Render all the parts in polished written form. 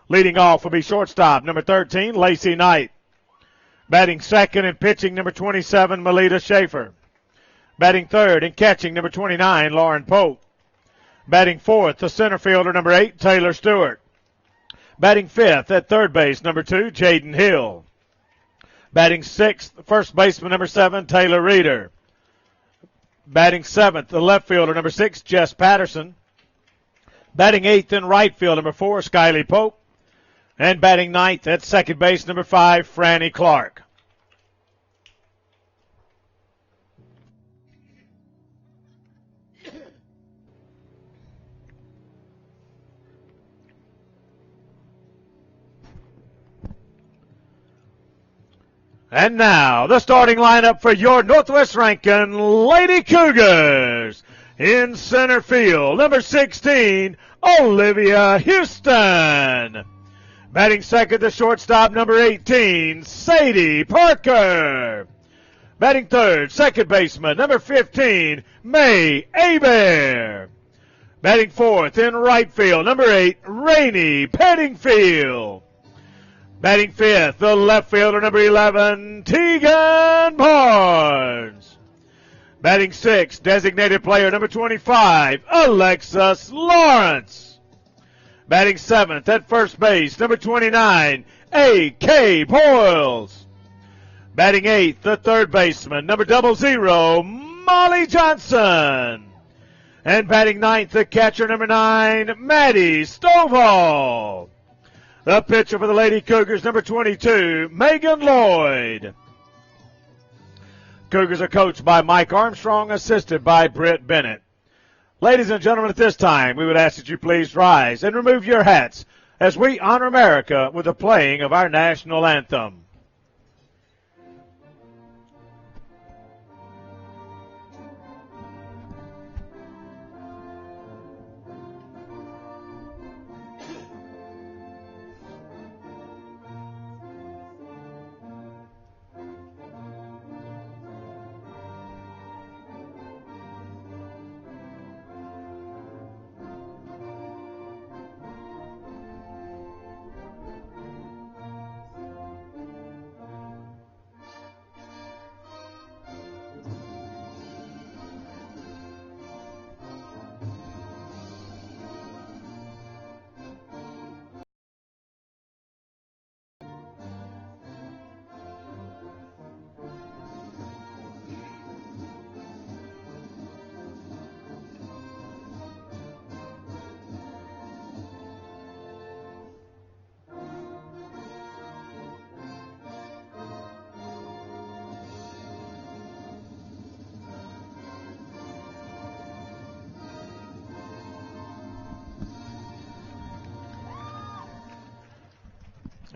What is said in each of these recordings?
Leading off will be shortstop, number 13, Lacey Knight. Batting second and pitching, number 27, Melita Schaefer. Batting third and catching, number 29, Lauren Pope. Batting fourth, the center fielder, number 8, Taylor Stewart. Batting fifth at third base, number 2, Jaden Hill. Batting sixth, first baseman, number 7, Taylor Reeder. Batting seventh, the left fielder, number 6, Jess Patterson. Batting eighth in right field, number 4, Skylie Pope. And batting ninth at second base, number 5, Franny Clark. And now, the starting lineup for your Northwest Rankin Lady Cougars. In center field, number 16, Olivia Houston. Batting second, the shortstop, number 18, Sadie Parker. Batting third, second baseman, number 15, May Aber. Batting fourth, in right field, number 8, Rainey Pettingfield. Batting fifth, the left fielder, number 11, Tegan Barnes. Batting sixth, designated player, number 25, Alexis Lawrence. Batting seventh, at first base, number 29, A.K. Boyles. Batting eighth, the third baseman, number 00, Molly Johnson. And batting ninth, the catcher, number 9, Maddie Stovall. The pitcher for the Lady Cougars, number 22, Megan Lloyd. Cougars are coached by Mike Armstrong, assisted by Britt Bennett. Ladies and gentlemen, at this time, we would ask that you please rise and remove your hats as we honor America with the playing of our national anthem.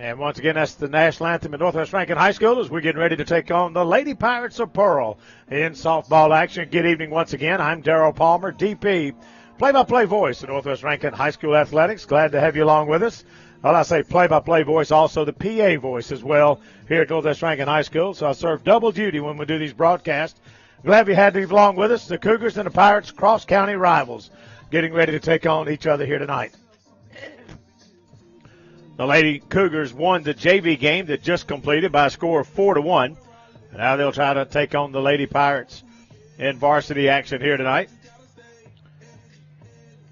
And once again, that's the national anthem at Northwest Rankin High School as we're getting ready to take on the Lady Pirates of Pearl in softball action. Good evening once again. I'm Darrell Palmer, DP, play-by-play voice at Northwest Rankin High School Athletics. Glad to have you along with us. Well, I say play-by-play voice, also the PA voice as well here at Northwest Rankin High School. So I serve double duty when we do these broadcasts. Glad you had to be along with us. The Cougars and the Pirates, cross-county rivals, getting ready to take on each other here tonight. The Lady Cougars won the JV game that just completed by a score of 4-1. Now they'll try to take on the Lady Pirates in varsity action here tonight.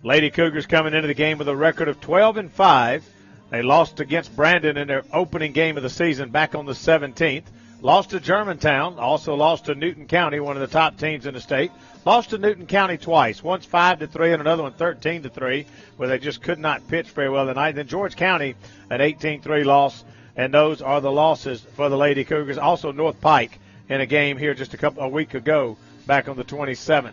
Lady Cougars coming into the game with a record of 12-5. They lost against Brandon in their opening game of the season back on the 17th. Lost to Germantown, also lost to Newton County, one of the top teams in the state. Lost to Newton County twice, once 5-3 and another one 13-3, where they just could not pitch very well tonight. Then George County, an 18-3 loss, and those are the losses for the Lady Cougars. Also North Pike in a game here just a week ago, back on the 27th.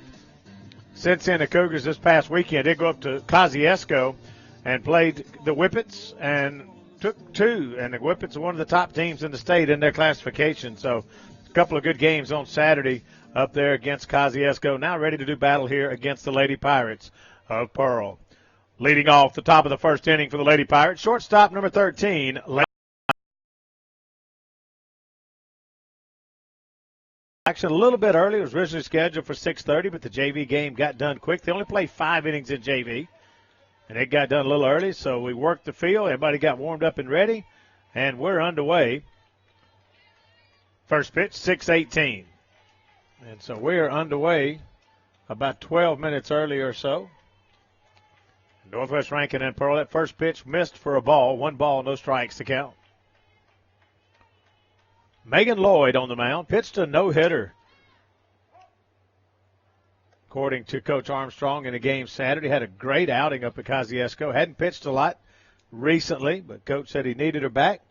Since then, the Cougars this past weekend did go up to Kosciuszko and played the Whippets and took 2. And the Whippets are one of the top teams in the state in their classification. So a couple of good games on Saturday up there against Kosciuszko. Now ready to do battle here against the Lady Pirates of Pearl. Leading off the top of the first inning for the Lady Pirates, shortstop number 13, action a little bit early. It was originally scheduled for 6:30, but the JV game got done quick. They only play 5 innings in JV. And it got done a little early, so we worked the field. Everybody got warmed up and ready, and we're underway. First pitch, 6:18. And so we're underway about 12 minutes early or so. Northwest Rankin and Pearl. That first pitch missed for a ball. 1 ball, no strikes to count. Megan Lloyd on the mound. Pitched a no-hitter, according to Coach Armstrong, in the game Saturday. Had a great outing up at Kosciuszko. Hadn't pitched a lot recently, but Coach said he needed her back.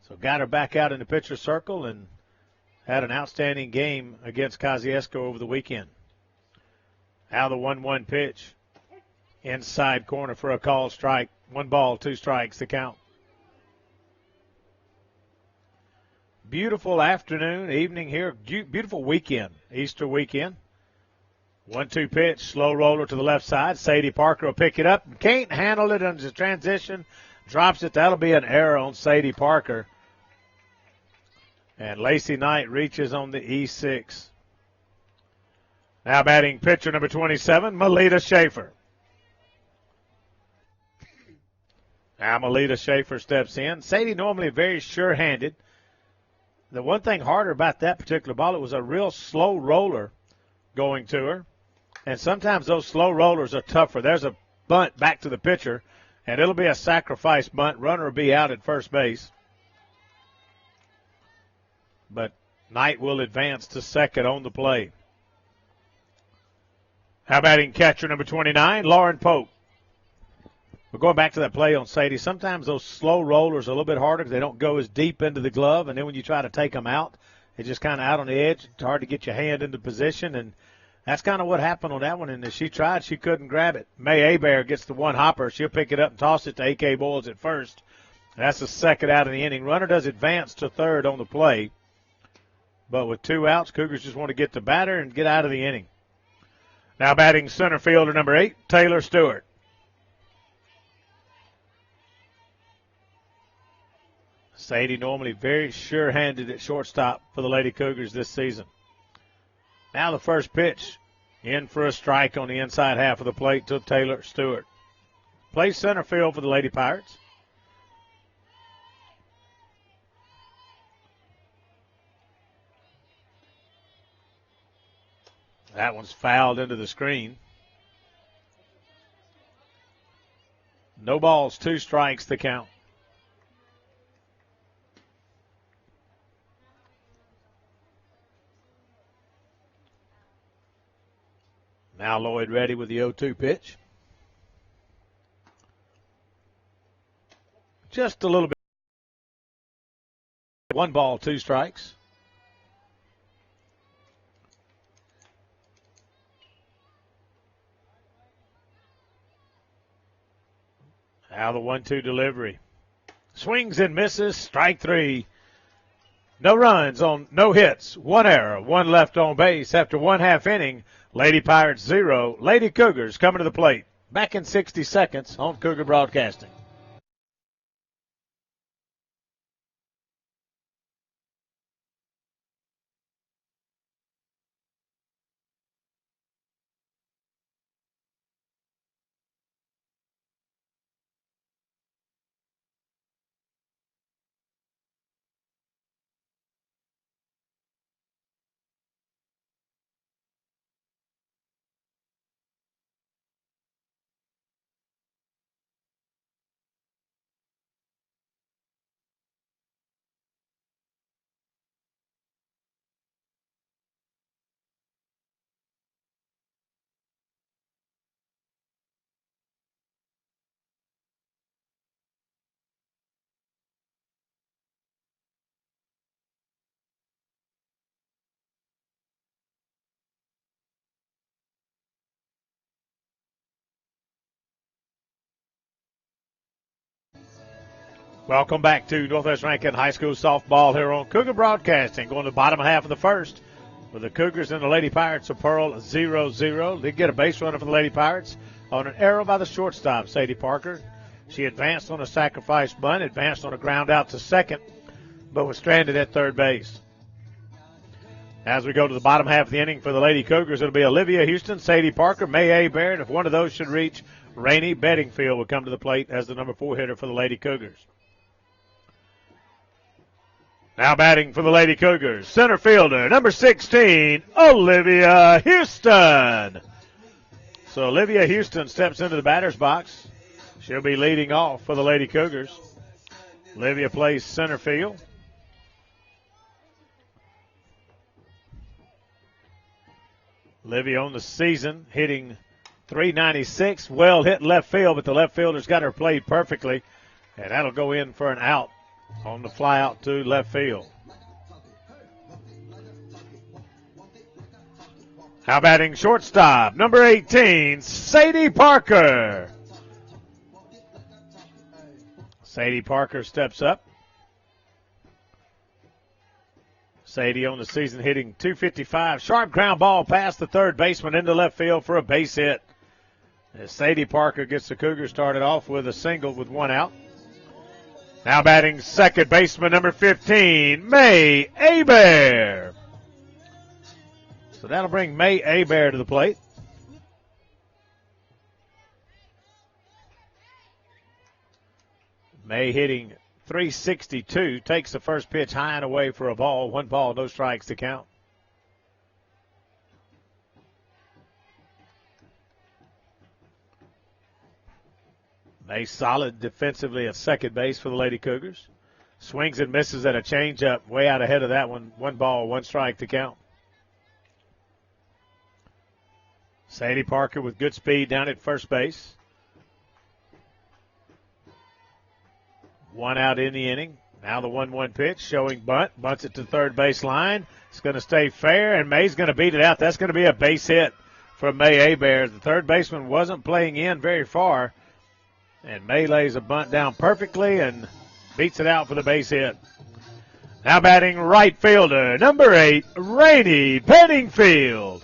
So got her back out in the pitcher circle and had an outstanding game against Kosciuszko over the weekend. Now the 1-1 pitch. Inside corner for a called strike. 1 ball, 2 strikes to count. Beautiful afternoon, evening here. Beautiful weekend, Easter weekend. 1-2 pitch, slow roller to the left side. Sadie Parker will pick it up. Can't handle it under the transition. Drops it. That'll be an error on Sadie Parker. And Lacey Knight reaches on the E6. Now batting pitcher number 27, Melita Schaefer. Now Melita Schaefer steps in. Sadie normally very sure-handed. The one thing harder about that particular ball, it was a real slow roller going to her. And sometimes those slow rollers are tougher. There's a bunt back to the pitcher, and it'll be a sacrifice bunt. Runner will be out at first base. But Knight will advance to second on the play. How batting catcher number 29, Lauren Pope. We're going back to that play on Sadie. Sometimes those slow rollers are a little bit harder because they don't go as deep into the glove, and then when you try to take them out, it's just kind of out on the edge. It's hard to get your hand into position, and that's kind of what happened on that one. And as she tried, she couldn't grab it. May Abear gets the one hopper. She'll pick it up and toss it to A.K. Boyles at first. That's the second out of the inning. Runner does advance to third on the play. But with 2 outs, Cougars just want to get the batter and get out of the inning. Now batting center fielder number 8, Taylor Stewart. Sadie normally very sure-handed at shortstop for the Lady Cougars this season. Now the first pitch, in for a strike on the inside half of the plate to Taylor Stewart. Plays center field for the Lady Pirates. That one's fouled into the screen. No balls, 2 strikes to count. Now Lloyd ready with the 0-2 pitch. Just a little bit. 1 ball, 2 strikes. Now the 1-2 delivery. Swings and misses, strike 3. No runs on no hits, 1 error, 1 left on base after 1/2 inning. Lady Pirates 0, Lady Cougars coming to the plate. Back in 60 seconds on Cougar Broadcasting. Welcome back to Northwest Rankin High School softball here on Cougar Broadcasting. Going to the bottom half of the first with the Cougars and the Lady Pirates of Pearl 0-0. They get a base runner for the Lady Pirates on an error by the shortstop, Sadie Parker. She advanced on a sacrifice bunt, advanced on a ground out to second, but was stranded at third base. As we go to the bottom half of the inning for the Lady Cougars, it'll be Olivia Houston, Sadie Parker, May Abear, and if one of those should reach, Rainey Bedingfield will come to the plate as the number 4 hitter for the Lady Cougars. Now batting for the Lady Cougars, center fielder, number 16, Olivia Houston. So Olivia Houston steps into the batter's box. She'll be leading off for the Lady Cougars. Olivia plays center field. Olivia on the season hitting .396. Well hit left field, but the left fielder's got her played perfectly. And that'll go in for an out on the fly out to left field. Now batting shortstop, number 18, Sadie Parker. Sadie Parker steps up. Sadie on the season hitting .255. Sharp ground ball past the third baseman into left field for a base hit. As Sadie Parker gets the Cougars started off with a single with 1 out. Now batting second baseman, number 15, May Abear. So that'll bring May Abear to the plate. May hitting .362, takes the first pitch high and away for a ball. 1 ball, no strikes to count. May solid defensively at second base for the Lady Cougars. Swings and misses at a changeup, way out ahead of that one. 1 ball, 1 strike to count. Sadie Parker with good speed down at first base. 1 out in the inning. Now the 1-1 pitch showing bunt. Bunts it to third base line. It's going to stay fair, and May's going to beat it out. That's going to be a base hit from May Abear. The third baseman wasn't playing in very far, and May lays a bunt down perfectly and beats it out for the base hit. Now batting right fielder, number 8, Rainey Bedingfield.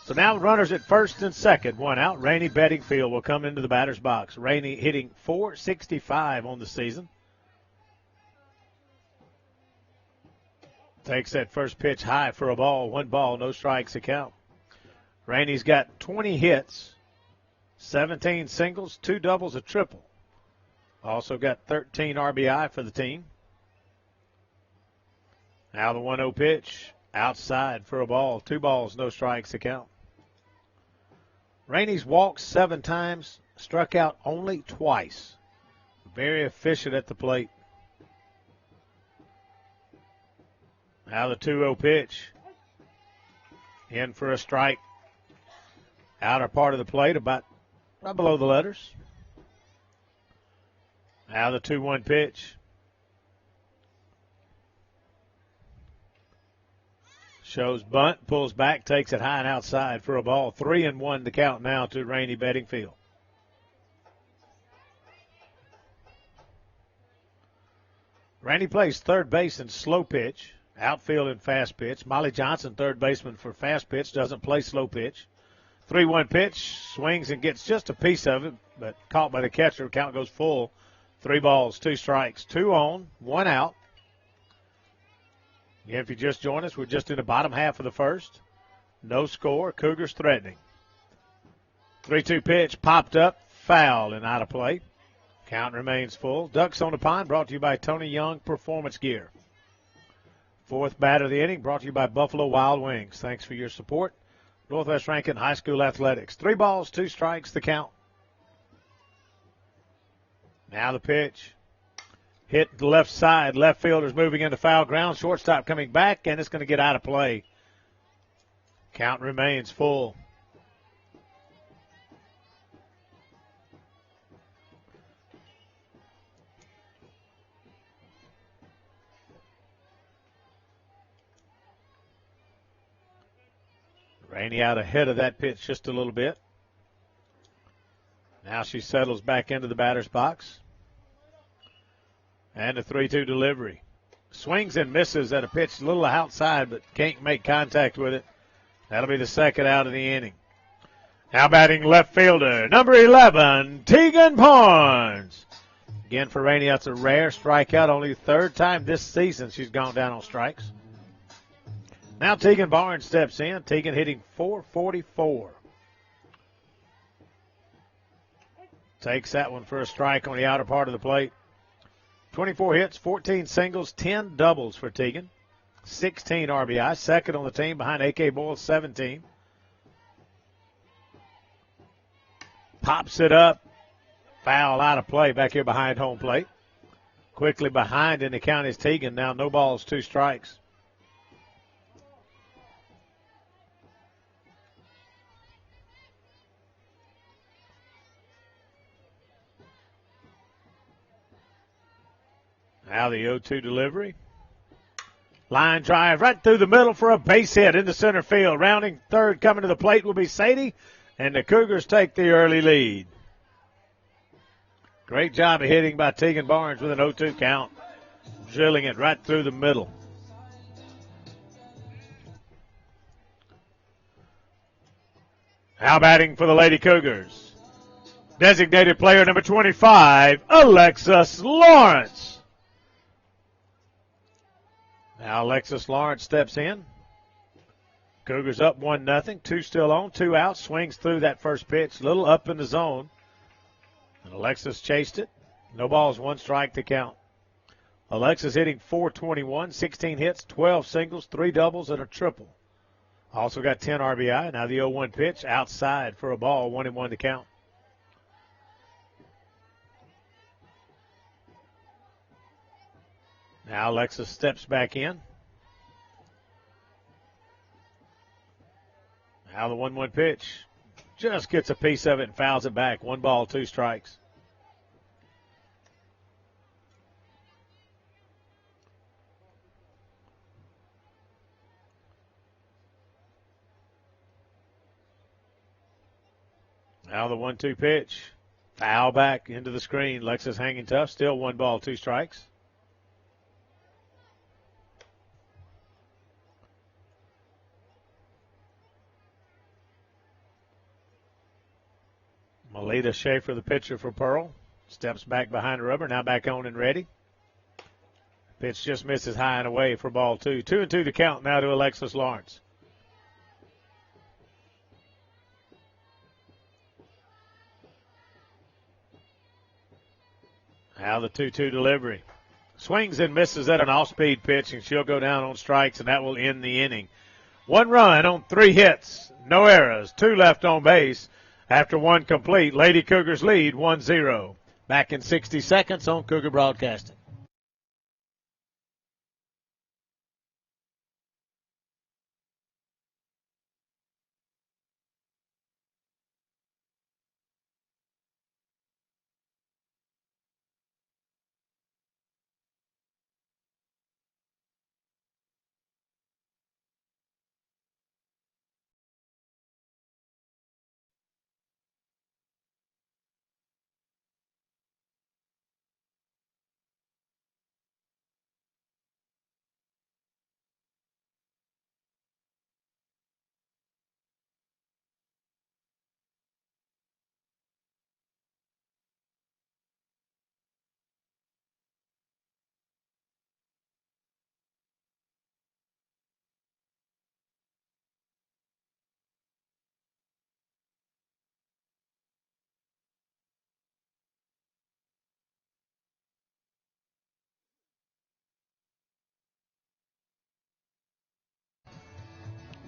So now runners at first and second, 1 out. Rainey Bedingfield will come into the batter's box. Rainey hitting .465 on the season. Takes that first pitch high for a ball. 1 ball, no strikes to count. Rainey's got 20 hits, 17 singles, 2 doubles, a triple. Also got 13 RBI for the team. Now the 1-0 pitch, outside for a ball. 2 balls, no strikes to count. Rainey's walked 7 times, struck out only twice. Very efficient at the plate. Now the 2-0 pitch. In for a strike. Outer part of the plate, about right below the letters. Now the 2-1 pitch. Shows bunt, pulls back, takes it high and outside for a ball. 3-1 to count now to Rainey Bedingfield. Rainey plays third base in slow pitch, outfield in fast pitch. Molly Johnson, third baseman for fast pitch, doesn't play slow pitch. 3-1 pitch, swings and gets just a piece of it, but caught by the catcher. Count goes full. 3 balls, 2 strikes, 2 on, 1 out. Again, if you just joined us, we're just in the bottom half of the first. No score. Cougars threatening. 3-2 pitch popped up, foul and out of play. Count remains full. Ducks on the Pond brought to you by Tony Young Performance Gear. 4th batter of the inning brought to you by Buffalo Wild Wings. Thanks for your support. Northwest Rankin High School Athletics. 3 balls, 2 strikes, the count. Now the pitch. Hit the left side. Left fielder's moving into foul ground. Shortstop coming back, and it's going to get out of play. Count remains full. Rainey out ahead of that pitch just a little bit. Now she settles back into the batter's box. And a 3-2 delivery. Swings and misses at a pitch a little outside, but can't make contact with it. That'll be the second out of the inning. Now batting left fielder, number 11, Tegan Barnes. Again for Rainey, that's a rare strikeout. Only the 3rd time this season she's gone down on strikes. Now Tegan Barnes steps in. Tegan hitting .444. Takes that one for a strike on the outer part of the plate. 24 hits, 14 singles, 10 doubles for Teagan. 16 RBI, second on the team behind A.K. Boyle, 17. Pops it up. Foul out of play back here behind home plate. Quickly behind in the count is Teagan. Now no balls, 2 strikes. Now the 0-2 delivery. Line drive right through the middle for a base hit into center field. Rounding third coming to the plate will be Sadie, and the Cougars take the early lead. Great job of hitting by Teagan Barnes with an 0-2 count. Drilling it right through the middle. Now batting for the Lady Cougars. Designated player number 25, Alexis Lawrence. Now Alexis Lawrence steps in. Cougars up 1-0. 2 still on, 2 out. Swings through that first pitch. Little up in the zone. And Alexis chased it. No balls, 1 strike to count. Alexis hitting .421, 16 hits, 12 singles, 3 doubles, and a triple. Also got 10 RBI. Now the 0-1 pitch outside for a ball, 1-1 to count. Now Alexis steps back in. Now the 1-1 pitch. Just gets a piece of it and fouls it back. 1 ball, 2 strikes. Now the 1-2 pitch. Foul back into the screen. Alexis hanging tough. Still 1 ball, 2 strikes. Melita Schaefer, the pitcher for Pearl, steps back behind the rubber. Now back on and ready. Pitch just misses high and away for ball 2. 2-2 to count now to Alexis Lawrence. Now the 2-2 delivery. Swings and misses at an off-speed pitch, and she'll go down on strikes, and that will end the inning. 1 run on 3 hits, no errors, 2 left on base. After 1 complete, Lady Cougars lead 1-0. Back in 60 seconds on Cougar Broadcasting.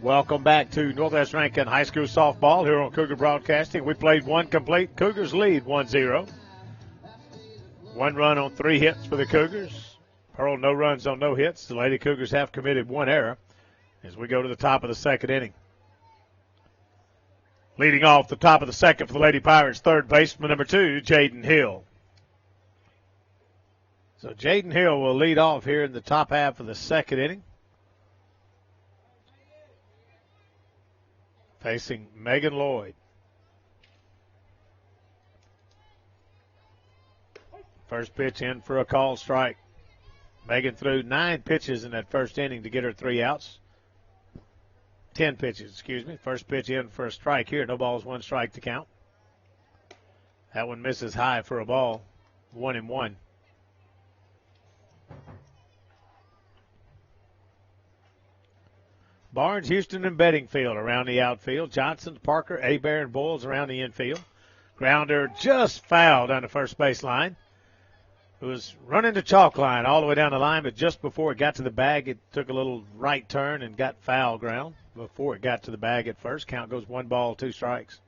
Welcome back to Northwest Rankin High School softball here on Cougar Broadcasting. We played 1 complete. Cougars lead 1-0. 1 run on 3 hits for the Cougars. Pearl, no runs on no hits. The Lady Cougars have committed 1 error as we go to the top of the 2nd inning. Leading off the top of the 2nd for the Lady Pirates, third baseman number 2, Jaden Hill. So Jaden Hill will lead off here in the top half of the 2nd inning. Facing Megan Lloyd. First pitch in for a called strike. Megan threw 9 pitches in that first inning to get her 3 outs. 10 pitches, excuse me. First pitch in for a strike here. No balls, 1 strike to count. That one misses high for a ball. 1-1. Barnes, Houston, and Beddingfield around the outfield. Johnson, Parker, Abear, and Boyles around the infield. Grounder just fouled on the first base line. It was running the chalk line all the way down the line, but just before it got to the bag, it took a little right turn and got foul ground before it got to the bag at first. Count goes 1 ball, 2 strikes.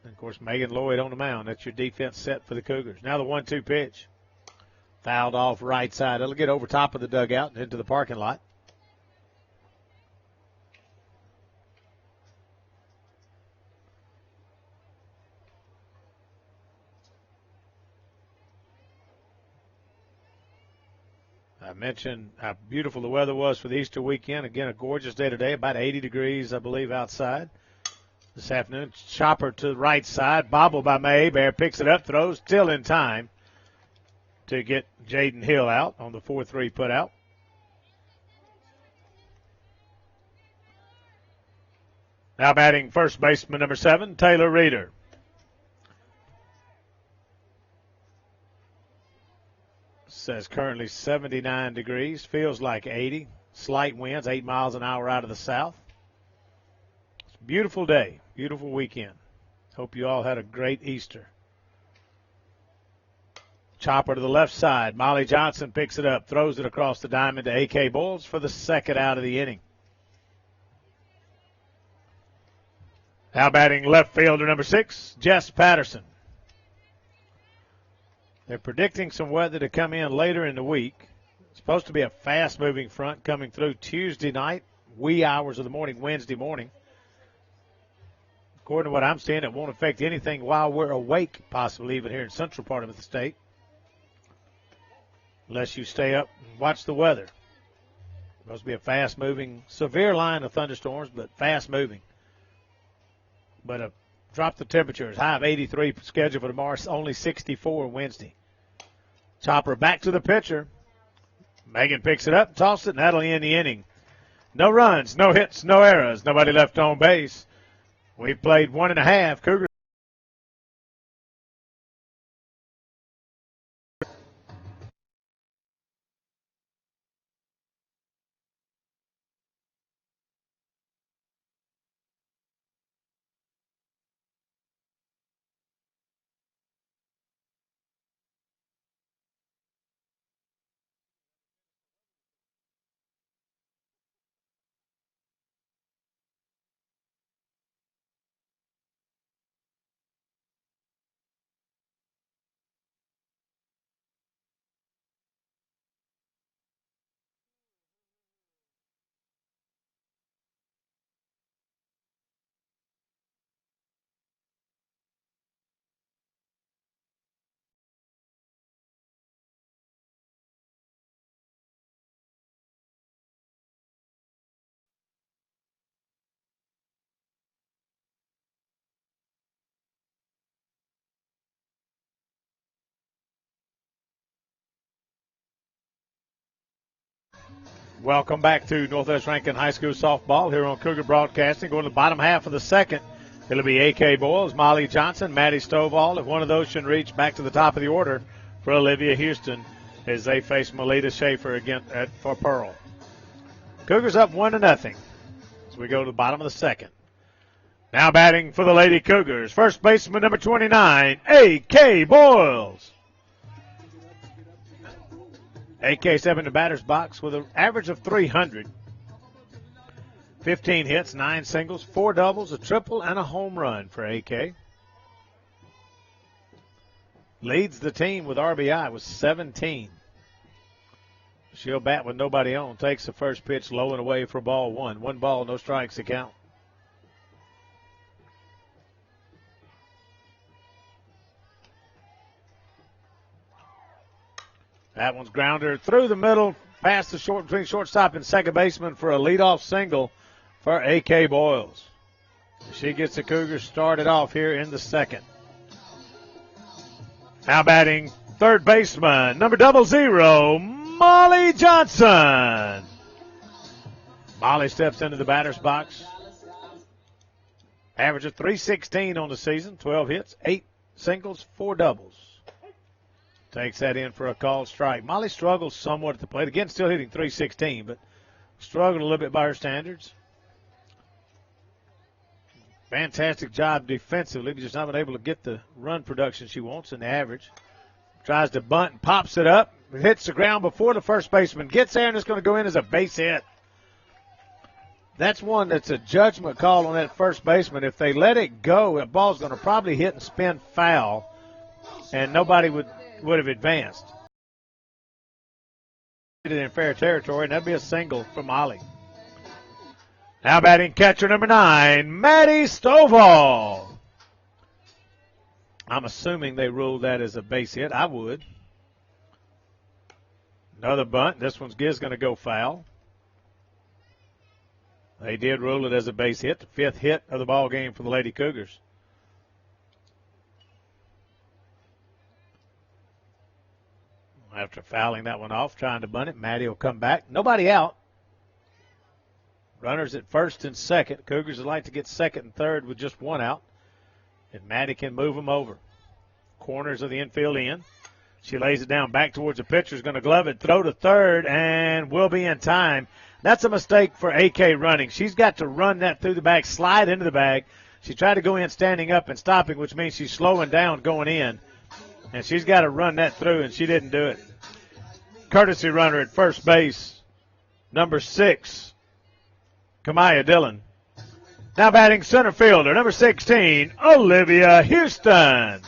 And, of course, Megan Lloyd on the mound. That's your defense set for the Cougars. Now the 1-2 pitch. Fouled off right side. It'll get over top of the dugout and into the parking lot. I mentioned how beautiful the weather was for the Easter weekend. Again, a gorgeous day today, about 80 degrees, I believe, outside. This afternoon, chopper to the right side, bobbled by May. Bear picks it up, throws, still in time to get Jaden Hill out on the 4-3 put out. Now batting first baseman number 7, Taylor Reeder. Says currently 79 degrees, feels like 80. Slight winds, 8 miles an hour out of the south. It's a beautiful day, beautiful weekend. Hope you all had a great Easter. Chopper to the left side. Molly Johnson picks it up, throws it across the diamond to A.K. Boyles for the second out of the inning. Now batting left fielder number 6, Jess Patterson. They're predicting some weather to come in later in the week. It's supposed to be a fast-moving front coming through Tuesday night, wee hours of the morning, Wednesday morning. According to what I'm seeing, it won't affect anything while we're awake, possibly even here in central part of the state, unless you stay up and watch the weather. It's supposed to be a fast-moving, severe line of thunderstorms, but fast-moving. But drop the temperatures. High of 83 scheduled for tomorrow, only 64 Wednesday. Chopper back to the pitcher. Megan picks it up, tosses it, and that'll end the inning. No runs, no hits, no errors. Nobody left on base. We played 1.5. Cougars. Welcome back to Northwest Rankin High School softball here on Cougar Broadcasting. Going to the bottom half of the second. It'll be A.K. Boyles, Molly Johnson, Maddie Stovall. If one of those should reach back to the top of the order for Olivia Houston as they face Melita Schaefer again for Pearl. Cougars up 1-0 as we go to the bottom of the second. Now batting for the Lady Cougars, first baseman number 29, A.K. Boyles. A.K. step in the batter's box with an average of 300. 15 hits, 9 singles, 4 doubles, a triple, and a home run for A.K. Leads the team with RBI with 17. She'll bat with nobody on. Takes the first pitch low and away for ball 1. 1 ball, no strikes to count. That one's grounder through the middle, past the short between shortstop and second baseman for a leadoff single for A.K. Boyles. She gets the Cougars started off here in the second. Now batting third baseman, number 00, Molly Johnson. Molly steps into the batter's box. Average of 316 on the season, 12 hits, 8 singles, 4 doubles. Takes that in for a called strike. Molly struggles somewhat at the plate. Again, still hitting 316, but struggled a little bit by her standards. fantastic job defensively, but just not been able to get the run production she wants in the average. Tries to bunt and pops it up. It hits the ground before the first baseman gets there, and it's going to go in as a base hit. That's one that's a judgment call on that first baseman. If they let it go, that ball's going to probably hit and spin foul, and nobody would have advanced. In fair territory, and that'd be a single for Molly. Now batting catcher number 9, Maddie Stovall. I'm assuming they ruled that as a base hit. I would. Another bunt. This one's going to go foul. They did rule it as a base hit, the 5th hit of the ball game for the Lady Cougars. After fouling that one off, trying to bunt it, Maddie will come back. Nobody out. Runners at first and second. Cougars would like to get second and third with just one out. And Maddie can move them over. Corners of the infield in. She lays it down back towards the pitcher. Is going to glove it, throw to third, and will be in time. That's a mistake for AK running. She's got to run that through the bag, slide into the bag. She tried to go in standing up and stopping, which means she's slowing down going in. And she's got to run that through, and she didn't do it. Courtesy runner at first base, number 6, Kamaya Dillon. Now batting center fielder, number 16, Olivia Houston.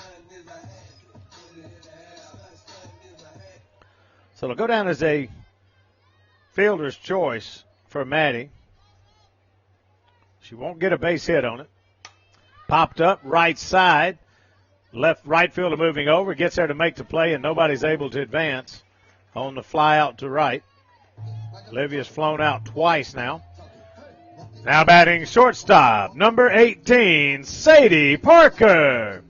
So it'll go down as a fielder's choice for Maddie. She won't get a base hit on it. Popped up right side. Right fielder moving over. Gets there to make the play, and nobody's able to advance on the fly out to right. Olivia's flown out twice now. Now batting shortstop, number 18, Sadie Parker.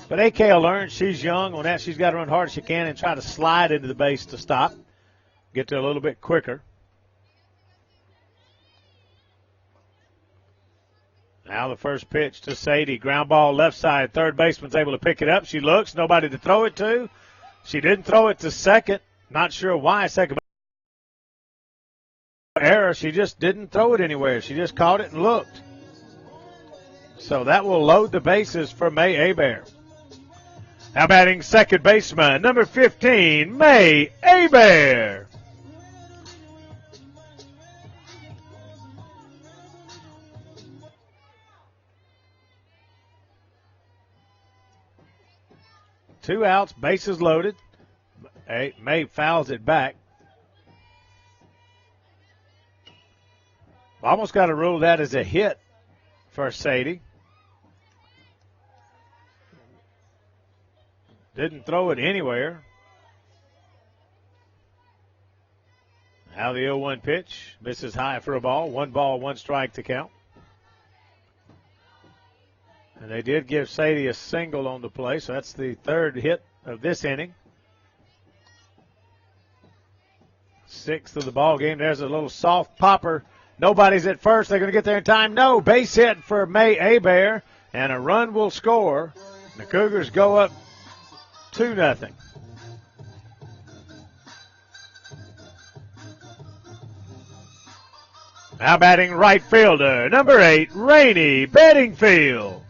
But AK will learn she's young. On that, she's got to run hard as she can and try to slide into the base to stop. Get there a little bit quicker. Now the first pitch to Sadie. Ground ball left side. Third baseman's able to pick it up. She looks. Nobody to throw it to. She didn't throw it to second. Not sure why. Second error. She just didn't throw it anywhere. She just caught it and looked. So that will load the bases for May Hebert. Now batting second baseman, number 15, May Hebert. Two outs, bases loaded. May fouls it back. Almost got to rule that as a hit for Sadie. Didn't throw it anywhere. Now the 0-1 pitch. Misses high for a ball. 1 ball, 1 strike to count. And they did give Sadie a single on the play, so that's the 3rd hit of this inning. 6th of the ball game. There's a little soft popper. Nobody's at first. They're going to get there in time. No. Base hit for May Hebert, and a run will score. The Cougars go up 2-0. Now batting right fielder, number 8, Rainey Bedingfield.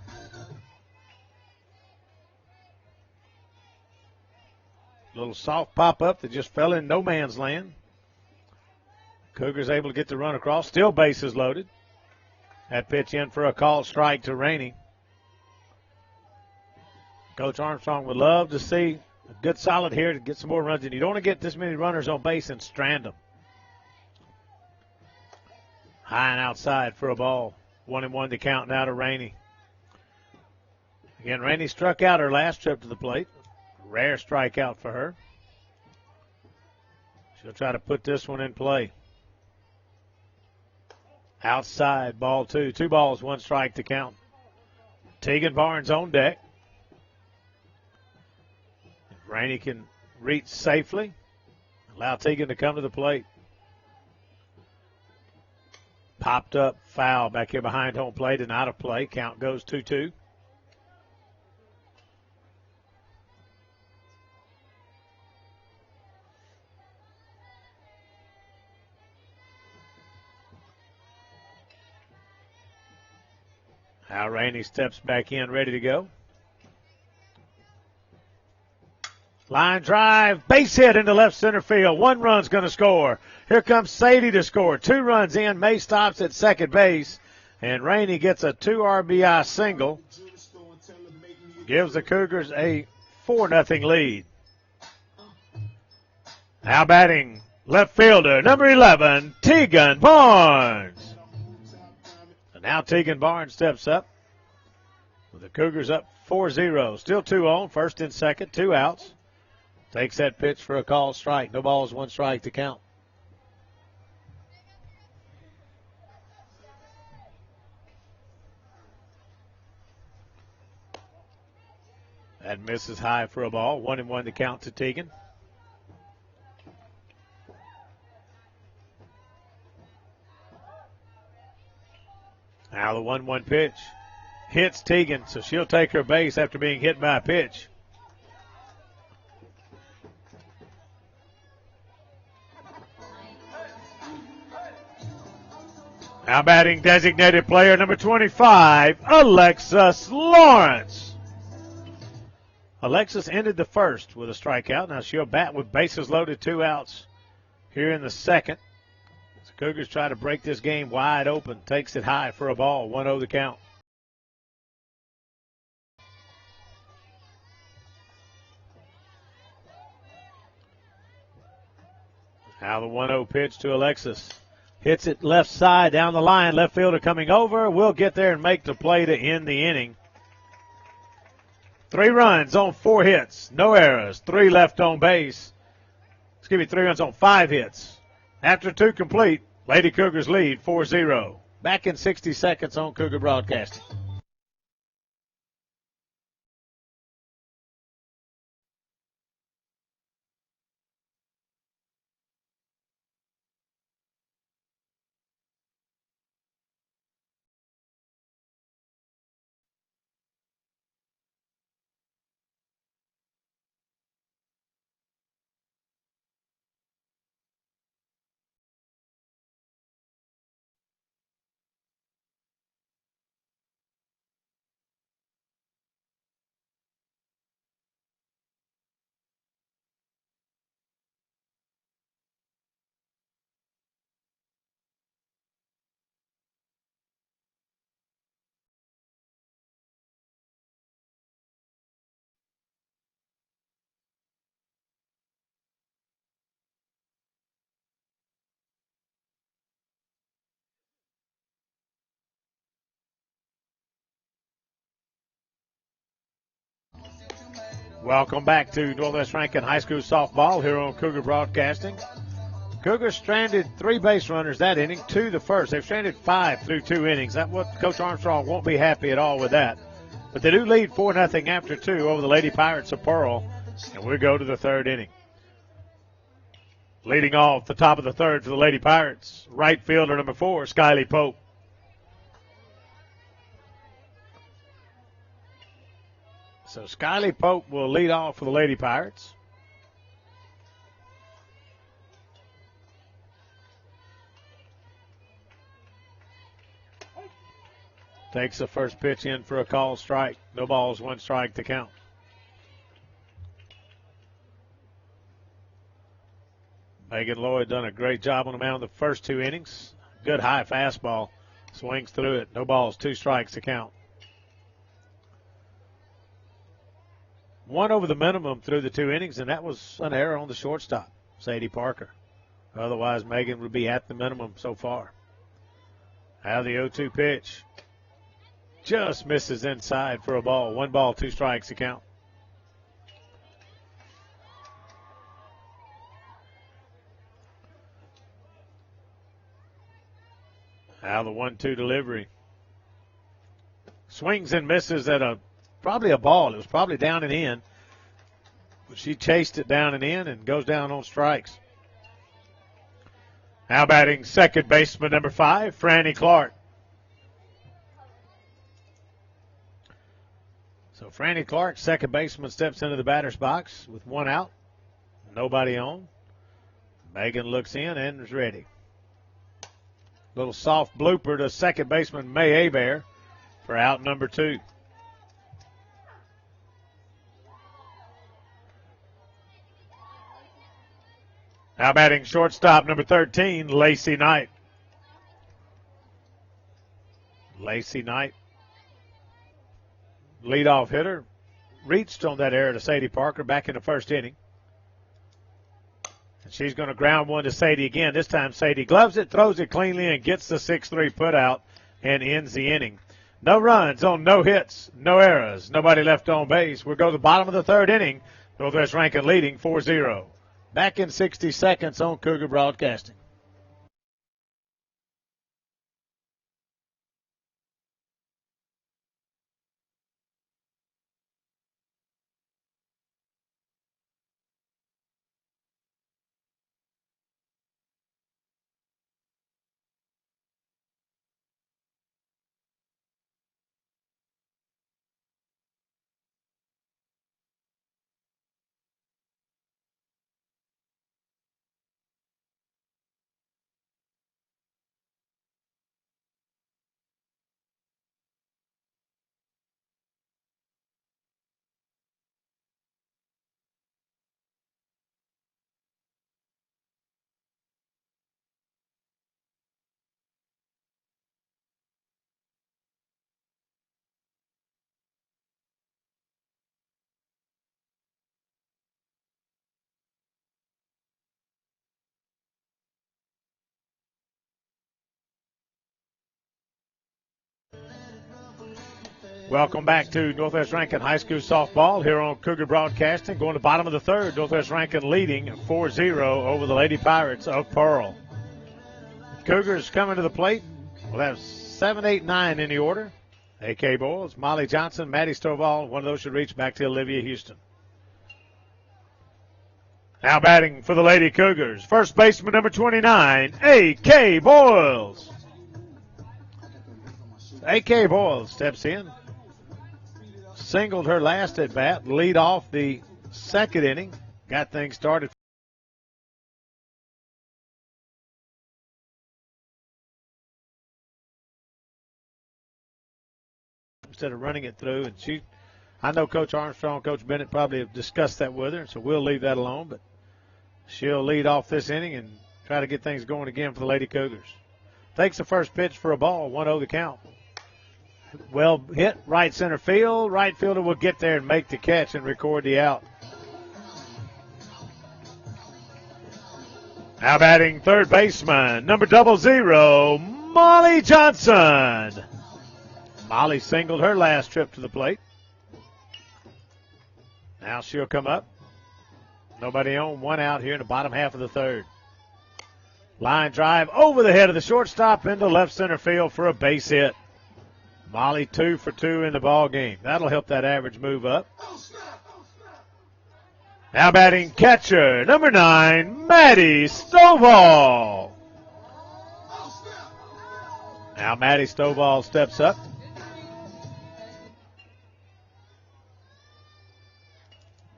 Little soft pop-up that just fell in no man's land. Cougars able to get the run across. Still bases loaded. That pitch in for a called strike to Rainey. Coach Armstrong would love to see a good solid here to get some more runs in. You don't want to get this many runners on base and strand them. High and outside for a ball. 1-1 to count now to Rainey. Again, Rainey struck out her last trip to the plate. Rare strikeout for her. She'll try to put this one in play. Outside, ball 2. 2 balls, 1 strike to count. Tegan Barnes on deck. If Rainey can reach safely, allow Tegan to come to the plate. Popped up foul back here behind home plate and out of play. Count goes 2-2. Now Rainey steps back in, ready to go. Line drive, base hit into left center field. 1 run's going to score. Here comes Sadie to score. 2 runs in. May stops at second base. And Rainey gets a 2 RBI single. Gives the Cougars a 4-0 lead. Now batting left fielder, number 11, Tegan Barnes. So now Tegan Barnes steps up. With the Cougars up 4-0. Still 2 on. First and second. 2 outs. Takes that pitch for a called strike. No balls, 1 strike to count. That misses high for a ball. 1-1 to count to Tegan. Now the 1-1 pitch. Hits Tegan, so she'll take her base after being hit by a pitch. Now batting designated player number 25, Alexis Lawrence. Alexis ended the first with a strikeout. Now she'll bat with bases loaded, 2 outs here in the second. The Cougars try to break this game wide open. Takes it high for a ball. 1-0 the count. Now the 1-0 pitch to Alexis. Hits it left side down the line. Left fielder coming over. Will get there and make the play to end the inning. 3 runs on 4 hits. No errors. 3 left on base. 3 runs on 5 hits. After 2 complete, Lady Cougars lead 4-0. Back in 60 seconds on Cougar Broadcasting. Welcome back to Northwest Rankin High School softball here on Cougar Broadcasting. Cougars stranded 3 base runners that inning, 2 the first. They've stranded 5 through 2 innings. That what Coach Armstrong won't be happy at all with that. But they do lead 4-0 after 2 over the Lady Pirates of Pearl, and we go to the 3rd inning. Leading off the top of the 3rd for the Lady Pirates, right fielder number 4, Skylie Pope. So Skylie Pope will lead off for the Lady Pirates. Takes the first pitch in for a called strike. No balls, 1 strike to count. Megan Lloyd done a great job on the mound the first 2 innings. Good high fastball. Swings through it. No balls, 2 strikes to count. 1 over the minimum through the 2 innings, and that was an error on the shortstop, Sadie Parker. Otherwise, Megan would be at the minimum so far. Now the 0-2 pitch. Just misses inside for a ball. 1 ball, 2 strikes to count. Now the 1-2 delivery. Swings and misses at probably a ball. It was probably down and in. But she chased it down and in and goes down on strikes. Now batting second baseman number 5, Franny Clark. So Franny Clark, second baseman, steps into the batter's box with 1 out. Nobody on. Megan looks in and is ready. Little soft blooper to second baseman May Abear. for out number 2. Now batting shortstop number 13, Lacey Knight. Lacey Knight, leadoff hitter, reached on that error to Sadie Parker back in the first inning. And she's going to ground one to Sadie again. This time Sadie gloves it, throws it cleanly, and gets the 6-3 putout and ends the inning. No runs on no hits, no errors, nobody left on base. We'll go to the bottom of the third inning. Northwest Rankin leading 4-0. Back in 60 seconds on Cougar Broadcasting. Welcome back to Northwest Rankin High School softball here on Cougar Broadcasting. Going to the bottom of the third, Northwest Rankin leading 4-0 over the Lady Pirates of Pearl. Cougars coming to the plate. We'll have 7, 8, 9 in the order. A.K. Boyles, Molly Johnson, Maddie Stovall. One of those should reach back to Olivia Houston. Now batting for the Lady Cougars, first baseman number 29, A.K. Boyles. A.K. Boyles steps in. Singled her last at bat, lead off the second inning, got things started. Instead of running it through, and I know Coach Armstrong, Coach Bennett probably have discussed that with her, so we'll leave that alone, but she'll lead off this inning and try to get things going again for the Lady Cougars. Takes the first pitch for a ball, 1-0 the count. Well hit, right center field. Right fielder will get there and make the catch and record the out. Now batting third baseman, number 00, Molly Johnson. Molly singled her last trip to the plate. Now she'll come up. Nobody on, one out here in the bottom half of the third. Line drive over the head of the shortstop into left center field for a base hit. Molly 2 for 2 in the ball game. That'll help that average move up. Now batting catcher, number 9, Maddie Stovall. Now Maddie Stovall steps up.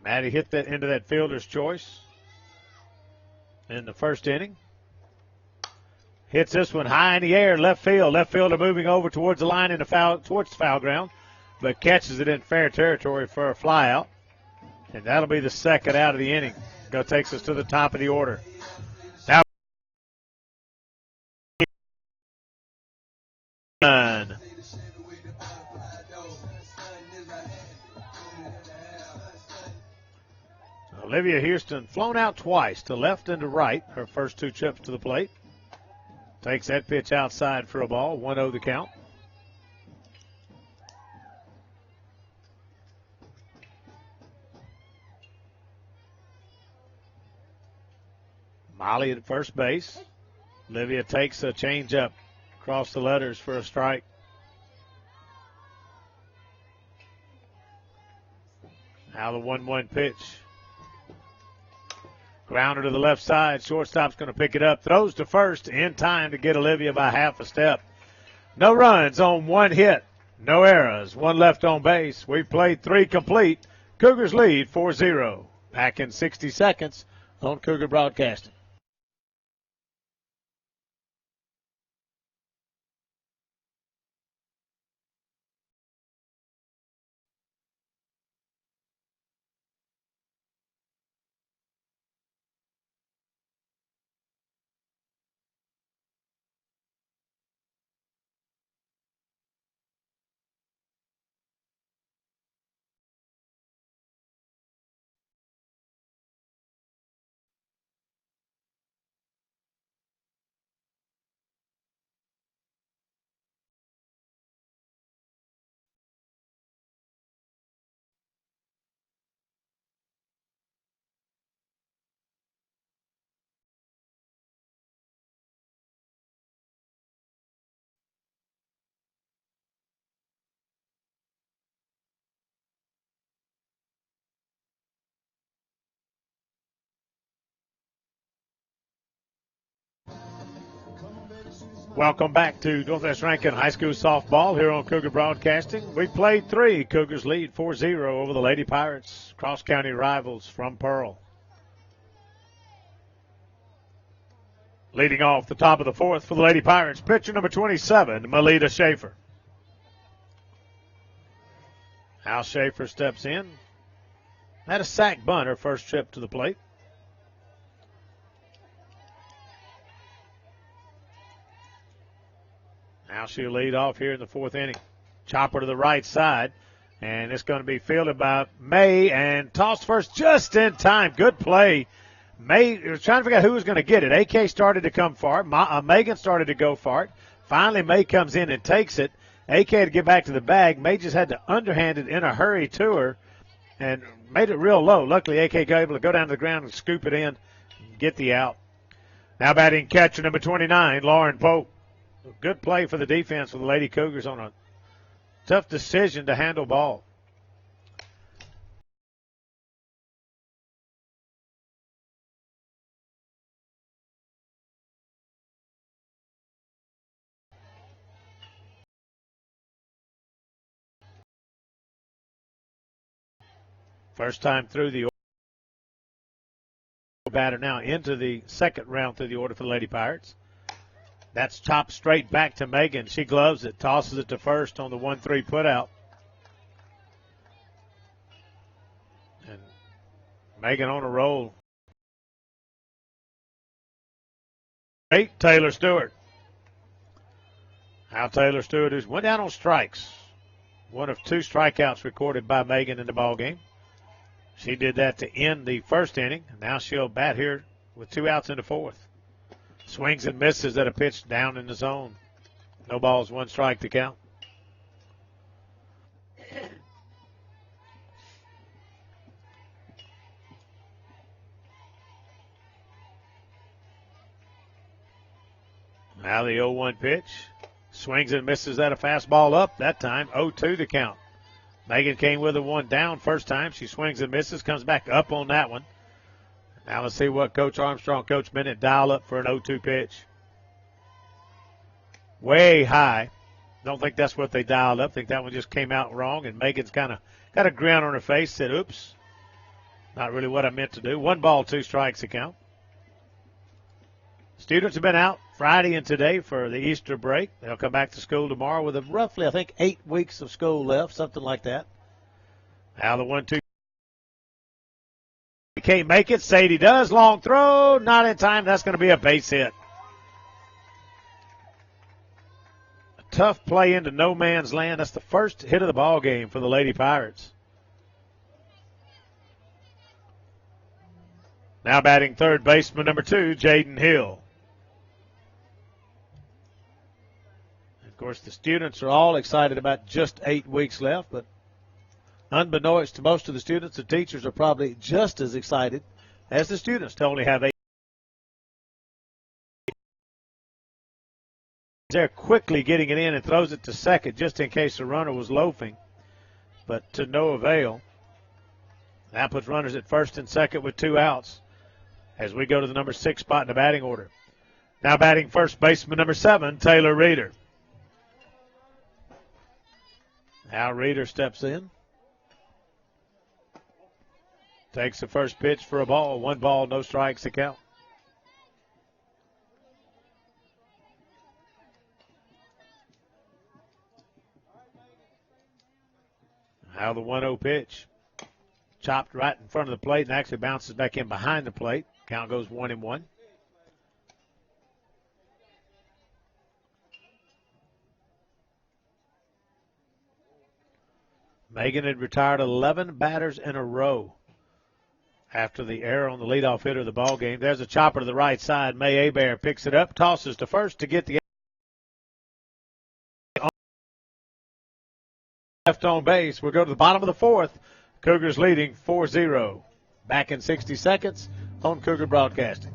Maddie hit that into that fielder's choice in the first inning. Hits this one high in the air, left field. Left fielder moving over towards the line in the towards the foul ground, but catches it in fair territory for a fly out. And that'll be the second out of the inning. Takes us to the top of the order. Now Olivia Houston flown out twice to left and to right, her first 2 trips to the plate. Takes that pitch outside for a ball, 1-0 the count. Molly at first base. Olivia takes a changeup across the letters for a strike. Now the 1-1 pitch. Grounder to the left side. Shortstop's going to pick it up. Throws to first in time to get Olivia by half a step. No runs on 1 hit. No errors. 1 left on base. We've played 3 complete. Cougars lead 4-0. Back in 60 seconds on Cougar Broadcasting. Welcome back to Northwest Rankin High School softball here on Cougar Broadcasting. We played 3. Cougars lead 4-0 over the Lady Pirates, cross-county rivals from Pearl. Leading off the top of the 4th for the Lady Pirates, pitcher number 27, Melita Schaefer. Al Schaefer steps in. Had a sack bunt her first trip to the plate. Now she'll lead off here in the 4th inning. Chopper to the right side, and it's going to be fielded by May and tossed first just in time. Good play. May was trying to figure out who was going to get it. AK started to come for it. Megan started to go for it. Finally, May comes in and takes it. AK to get back to the bag. May just had to underhand it in a hurry to her and made it real low. Luckily, AK got able to go down to the ground and scoop it in and get the out. Now batting catcher number 29, Lauren Pope. Good play for the defense for the Lady Cougars on a tough decision to handle ball. First time through the batter now into the second round through the order for the Lady Pirates. That's chopped straight back to Megan. She gloves it, tosses it to first on the 1-3 putout. And Megan on a roll. Great Taylor Stewart. Now Taylor Stewart, who's went down on strikes. One of 2 strikeouts recorded by Megan in the ball game. She did that to end the first inning. Now she'll bat here with 2 outs in the 4th. Swings and misses at a pitch down in the zone. No balls, 1 strike to count. Now the 0-1 pitch. Swings and misses at a fastball up. That time 0-2 to count. Megan came with a 1 down first time. She swings and misses, comes back up on that one. Now let's see what Coach Armstrong, Coach Bennett dial up for an 0-2 pitch. Way high. Don't think that's what they dialed up. Think that one just came out wrong, and Megan's kind of got a grin on her face, said, oops, not really what I meant to do. 1 ball, 2 strikes to count. Students have been out Friday and today for the Easter break. They'll come back to school tomorrow with roughly, I think, 8 weeks of school left, something like that. Now the 1-2. He can't make it. Sadie does. Long throw. Not in time. That's going to be a base hit. A tough play into no man's land. That's the first hit of the ball game for the Lady Pirates. Now batting third baseman number 2, Jaden Hill. Of course, the students are all excited about just 8 weeks left, but unbeknownst to most of the students, the teachers are probably just as excited as the students to only have 8. They're quickly getting it in and throws it to second just in case the runner was loafing, but to no avail. That puts runners at first and second with 2 outs as we go to the number 6 spot in the batting order. Now batting first baseman number 7, Taylor Reeder. Now Reeder steps in. Takes the first pitch for a ball. 1 ball, no strikes to count. Now the 1-0 pitch. Chopped right in front of the plate and actually bounces back in behind the plate. Count goes 1-1. Megan had retired 11 batters in a row after the error on the leadoff hitter of the ball game. There's a chopper to the right side. May Hebert picks it up, tosses to first to get the left on base. We'll go to the bottom of the 4th. Cougars leading 4-0. Back in 60 seconds on Cougar Broadcasting.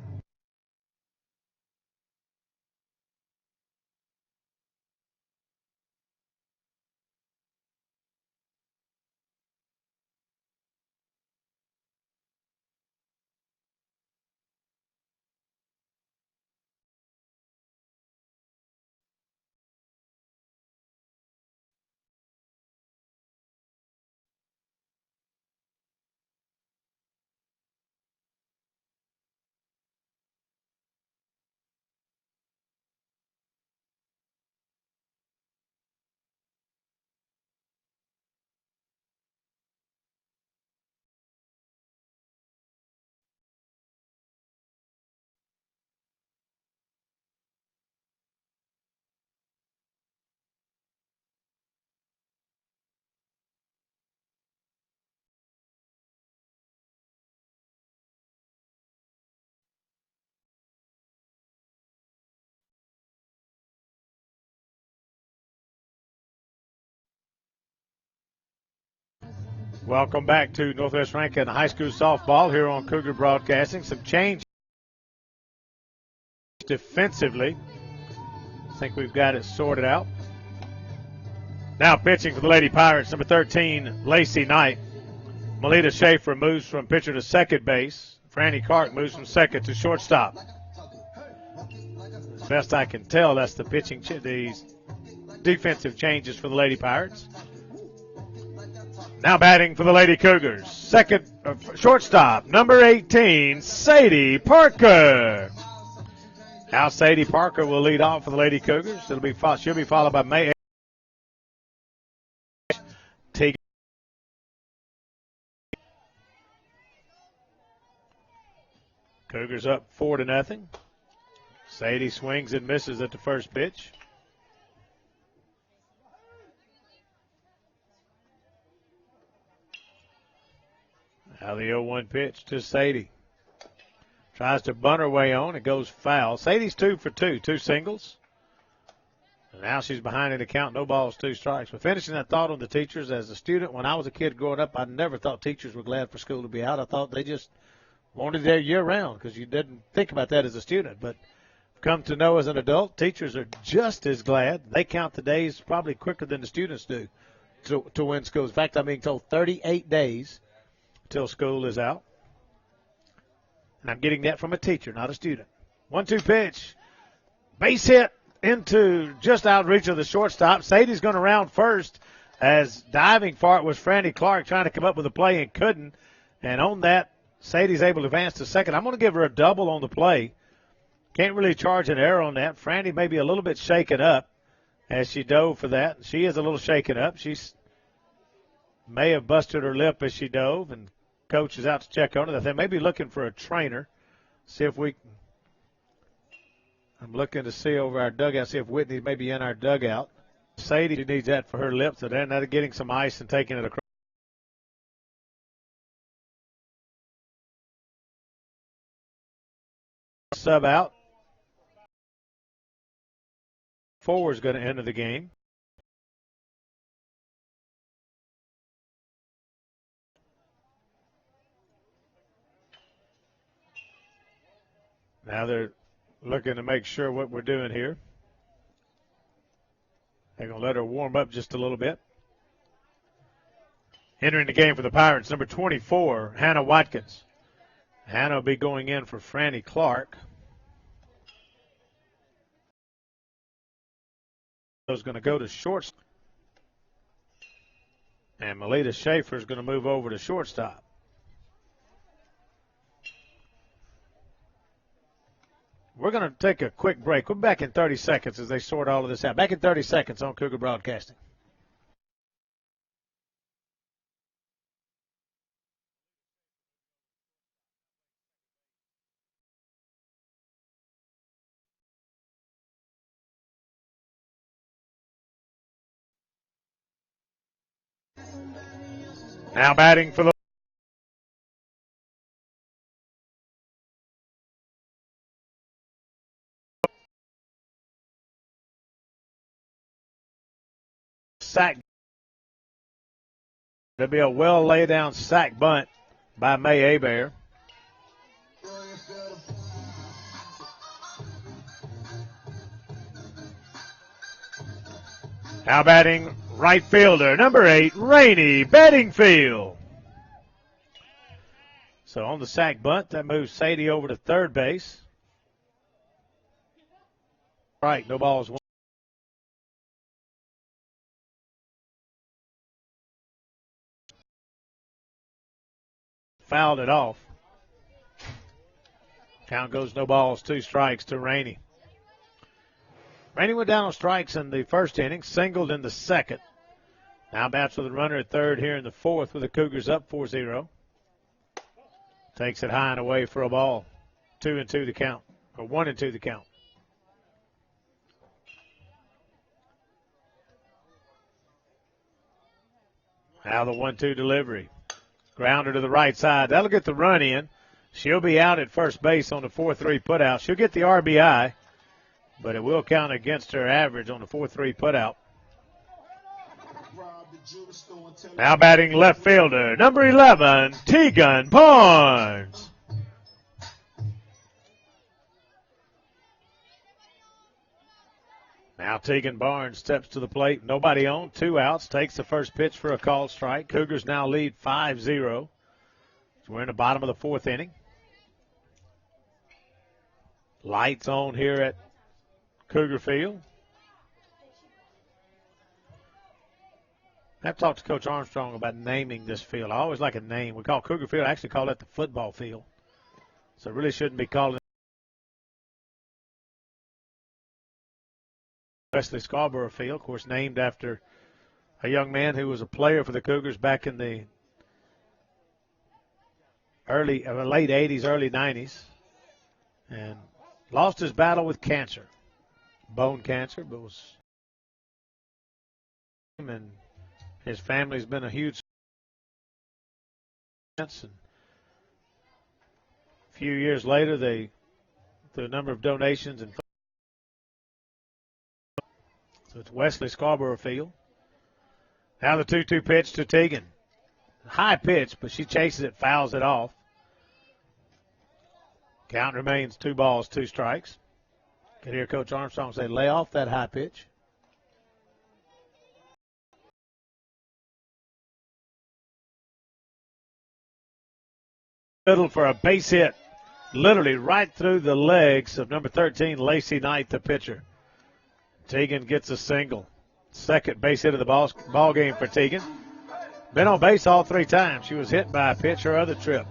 Welcome back to Northwest Rankin High School softball here on Cougar Broadcasting. Some change defensively. I think we've got it sorted out. Now pitching for the Lady Pirates, number 13, Lacey Knight. Melita Schaefer moves from pitcher to second base. Franny Clark moves from second to shortstop. As best I can tell, that's the pitching, these defensive changes for the Lady Pirates. Now batting for the Lady Cougars. Shortstop, number 18, Sadie Parker. Now Sadie Parker will lead off for the Lady Cougars. She'll be followed by May Teague. Cougars up 4-0. Sadie swings and misses at the first pitch. Now the 0-1 pitch to Sadie. Tries to bunt her way on. It goes foul. Sadie's 2 for 2, 2 singles. And now she's behind in the count. No balls, 2 strikes. But finishing that thought on the teachers, as a student, when I was a kid growing up, I never thought teachers were glad for school to be out. I thought they just wanted their year round because you didn't think about that as a student. But come to know as an adult, teachers are just as glad. They count the days probably quicker than the students do to win schools. In fact, I'm being told 38 days till school is out. And I'm getting that from a teacher, not a student. 1-2 pitch. Base hit into just out of reach of the shortstop. Sadie's going to round first as diving for it was Franny Clark trying to come up with a play and couldn't. And on that, Sadie's able to advance to second. I'm going to give her a double on the play. Can't really charge an error on that. Franny may be a little bit shaken up as she dove for that. She is a little shaken up. She may have busted her lip as she dove, and coach is out to check on it. They may be looking for a trainer. See if we – I'm looking to see over our dugout, see if Whitney may be in our dugout. Sadie needs that for her lip, so they're not getting some ice and taking it across. Sub out. Forward's going to enter the game. Now they're looking to make sure what we're doing here. They're going to let her warm up just a little bit. Entering the game for the Pirates, number 24, Hannah Watkins. Hannah will be going in for Franny Clark. Is going to go to shortstop. And Melita Schaefer is going to move over to shortstop. We're going to take a quick break. We'll be back in 30 seconds as they sort all of this out. Back in 30 seconds on Cougar Broadcasting. Now batting for the sack. There'll be a well laid down sack bunt by May Abear. Now batting right fielder, number 8, Rainey Bedingfield. So on the sack bunt, that moves Sadie over to third base. Right, no balls. Fouled it off. Count goes no balls, 2 strikes to Rainey. Rainey went down on strikes in the first inning, singled in the second. Now bats with a runner at third here in the fourth with the Cougars up 4-0. Takes it high and away for a ball. 2-2 the count, or 1-2 the count. Now the 1-2 delivery. Grounder to the right side. That'll get the run in. She'll be out at first base on the 4-3 putout. She'll get the RBI, but it will count against her average on the 4-3 putout. Now batting left fielder, number 11, Tegan Barnes. Now Tegan Barnes steps to the plate. Nobody on, 2 outs. Takes the first pitch for a called strike. Cougars now lead 5-0. So we're in the bottom of the 4th inning. Lights on here at Cougar Field. I have to talk to Coach Armstrong about naming this field. I always like a name. We call Cougar Field, I actually call that the football field. So it really shouldn't be called Wesley Scarborough Field, of course, named after a young man who was a player for the Cougars back in the late 80s, early 90s, and lost his battle with cancer, bone cancer, but was, and his family's been a huge, and a few years later, through a number of donations and so it's Wesley Scarborough Field. Now the 2-2 pitch to Tegan. High pitch, but she chases it, fouls it off. Count remains 2 balls, 2 strikes. Can hear Coach Armstrong say, lay off that high pitch. Middle for a base hit, literally right through the legs of number 13, Lacey Knight, the pitcher. Tegan gets a single. Second base hit of the ball game for Tegan. Been on base all 3 times. She was hit by a pitch her other trip.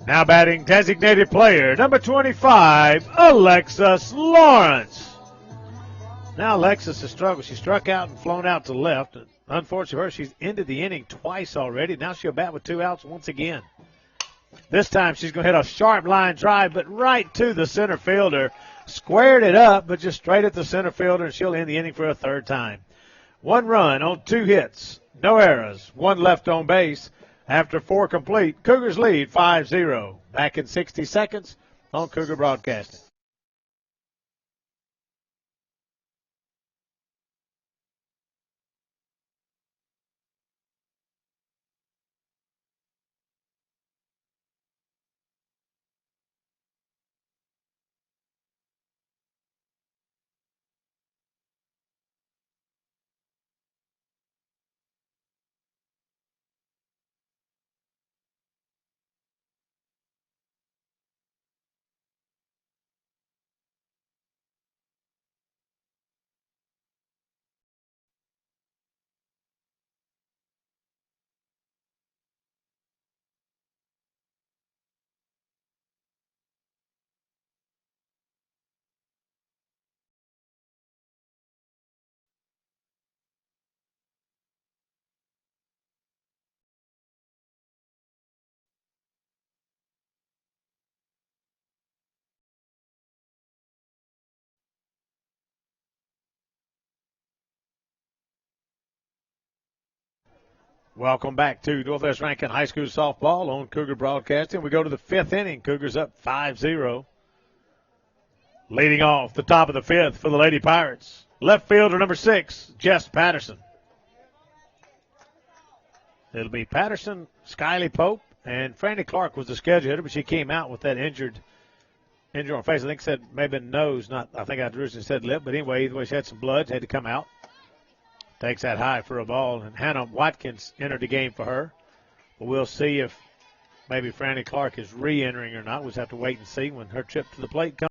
Now batting designated player, number 25, Alexis Lawrence. Now Alexis has struggled. She struck out and flown out to left. Unfortunately for her, she's ended the inning twice already. Now she'll bat with 2 outs once again. This time she's going to hit a sharp line drive, but right to the center fielder. Squared it up, but just straight at the center fielder, and she'll end the inning for a 3rd time. 1 run on 2 hits, no errors, 1 left on base. After 4 complete, Cougars lead 5-0. Back in 60 seconds on Cougar Broadcasting. Welcome back to Northwest Rankin High School softball on Cougar Broadcasting. We go to the 5th inning. Cougars up 5-0. Leading off the top of the 5th for the Lady Pirates, left fielder number 6, Jess Patterson. It'll be Patterson, Skylie Pope, and Franny Clark was the schedule hitter, but she came out with that injury on her face. I think said maybe nose, not. I think I originally said lip, but anyway, either way, she had some blood, had to come out. Takes that high for a ball, and Hannah Watkins entered the game for her. But we'll see if maybe Franny Clark is re-entering or not. We'll just have to wait and see when her trip to the plate comes.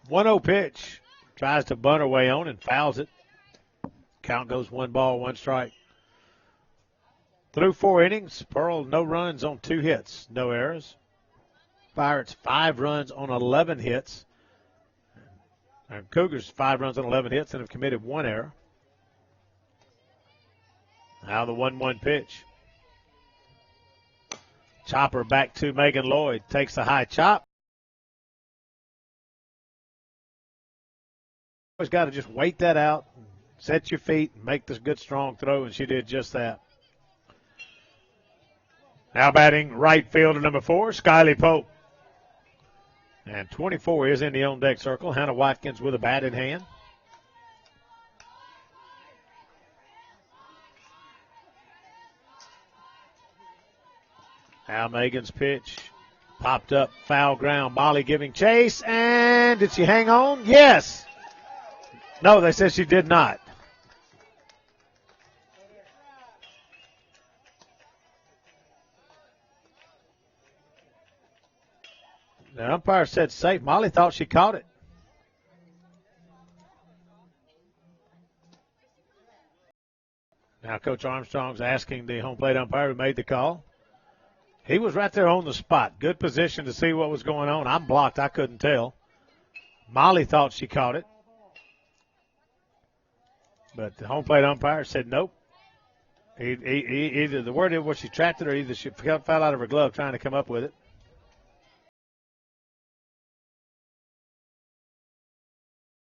1-0 pitch. Tries to bunt her way on and fouls it. Count goes 1 ball, 1 strike. Through 4 innings, Pearl no runs on 2 hits, no errors. Pirates 5 runs on 11 hits. Cougars 5 runs on 11 hits and have committed 1 error. Now the 1-1 pitch. Chopper back to Megan Lloyd. Takes the high chop. Always got to just wait that out, set your feet, and make this good strong throw, and she did just that. Now batting right fielder number 4, Skylie Pope. And 24 is in the on-deck circle. Hannah Watkins with a bat in hand. Now Megan's pitch. Popped up, foul ground. Molly giving chase, and did she hang on? Yes. No, they said she did not. The umpire said safe. Molly thought she caught it. Now Coach Armstrong's asking the home plate umpire who made the call. He was right there on the spot. Good position to see what was going on. I'm blocked. I couldn't tell. Molly thought she caught it. But the home plate umpire said nope. Either the word was she trapped it or either she fell out of her glove trying to come up with it.